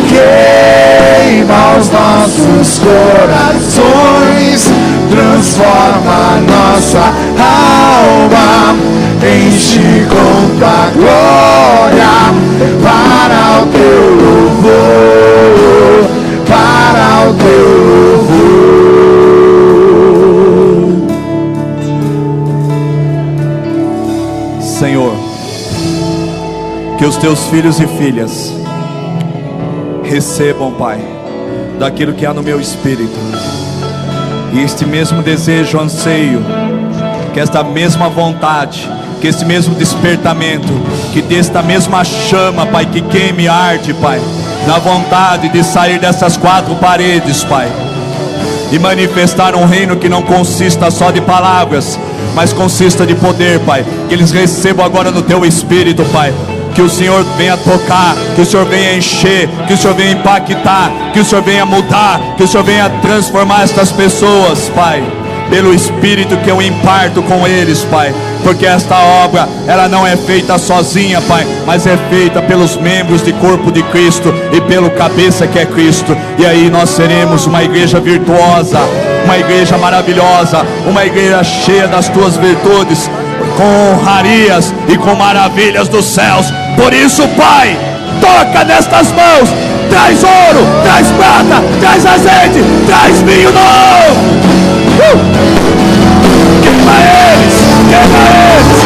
S4: Queima os nossos corações, transforma nossa alma, enche com tua glória, para o teu louvor, para o teu louvor.
S2: Senhor, que os teus filhos e filhas recebam, Pai, daquilo que há no meu espírito, e este mesmo desejo, anseio, que esta mesma vontade, que este mesmo despertamento, que desta mesma chama, Pai, que queime e arde, Pai, na vontade de sair dessas quatro paredes, Pai, e manifestar um reino que não consista só de palavras, mas consista de poder, Pai. Que eles recebam agora no teu espírito, Pai. Que o Senhor venha tocar, que o Senhor venha encher, que o Senhor venha impactar, que o Senhor venha mudar, que o Senhor venha transformar estas pessoas, Pai, pelo Espírito que eu imparto com eles, Pai. Porque esta obra, ela não é feita sozinha, Pai, mas é feita pelos membros do corpo de Cristo e pelo cabeça que é Cristo. E aí nós seremos uma igreja virtuosa, uma igreja maravilhosa, uma igreja cheia das tuas virtudes, com honrarias e com maravilhas dos céus. Por isso, Pai, toca nestas mãos, traz ouro, traz prata, traz azeite, traz vinho novo. Queima eles, queima eles.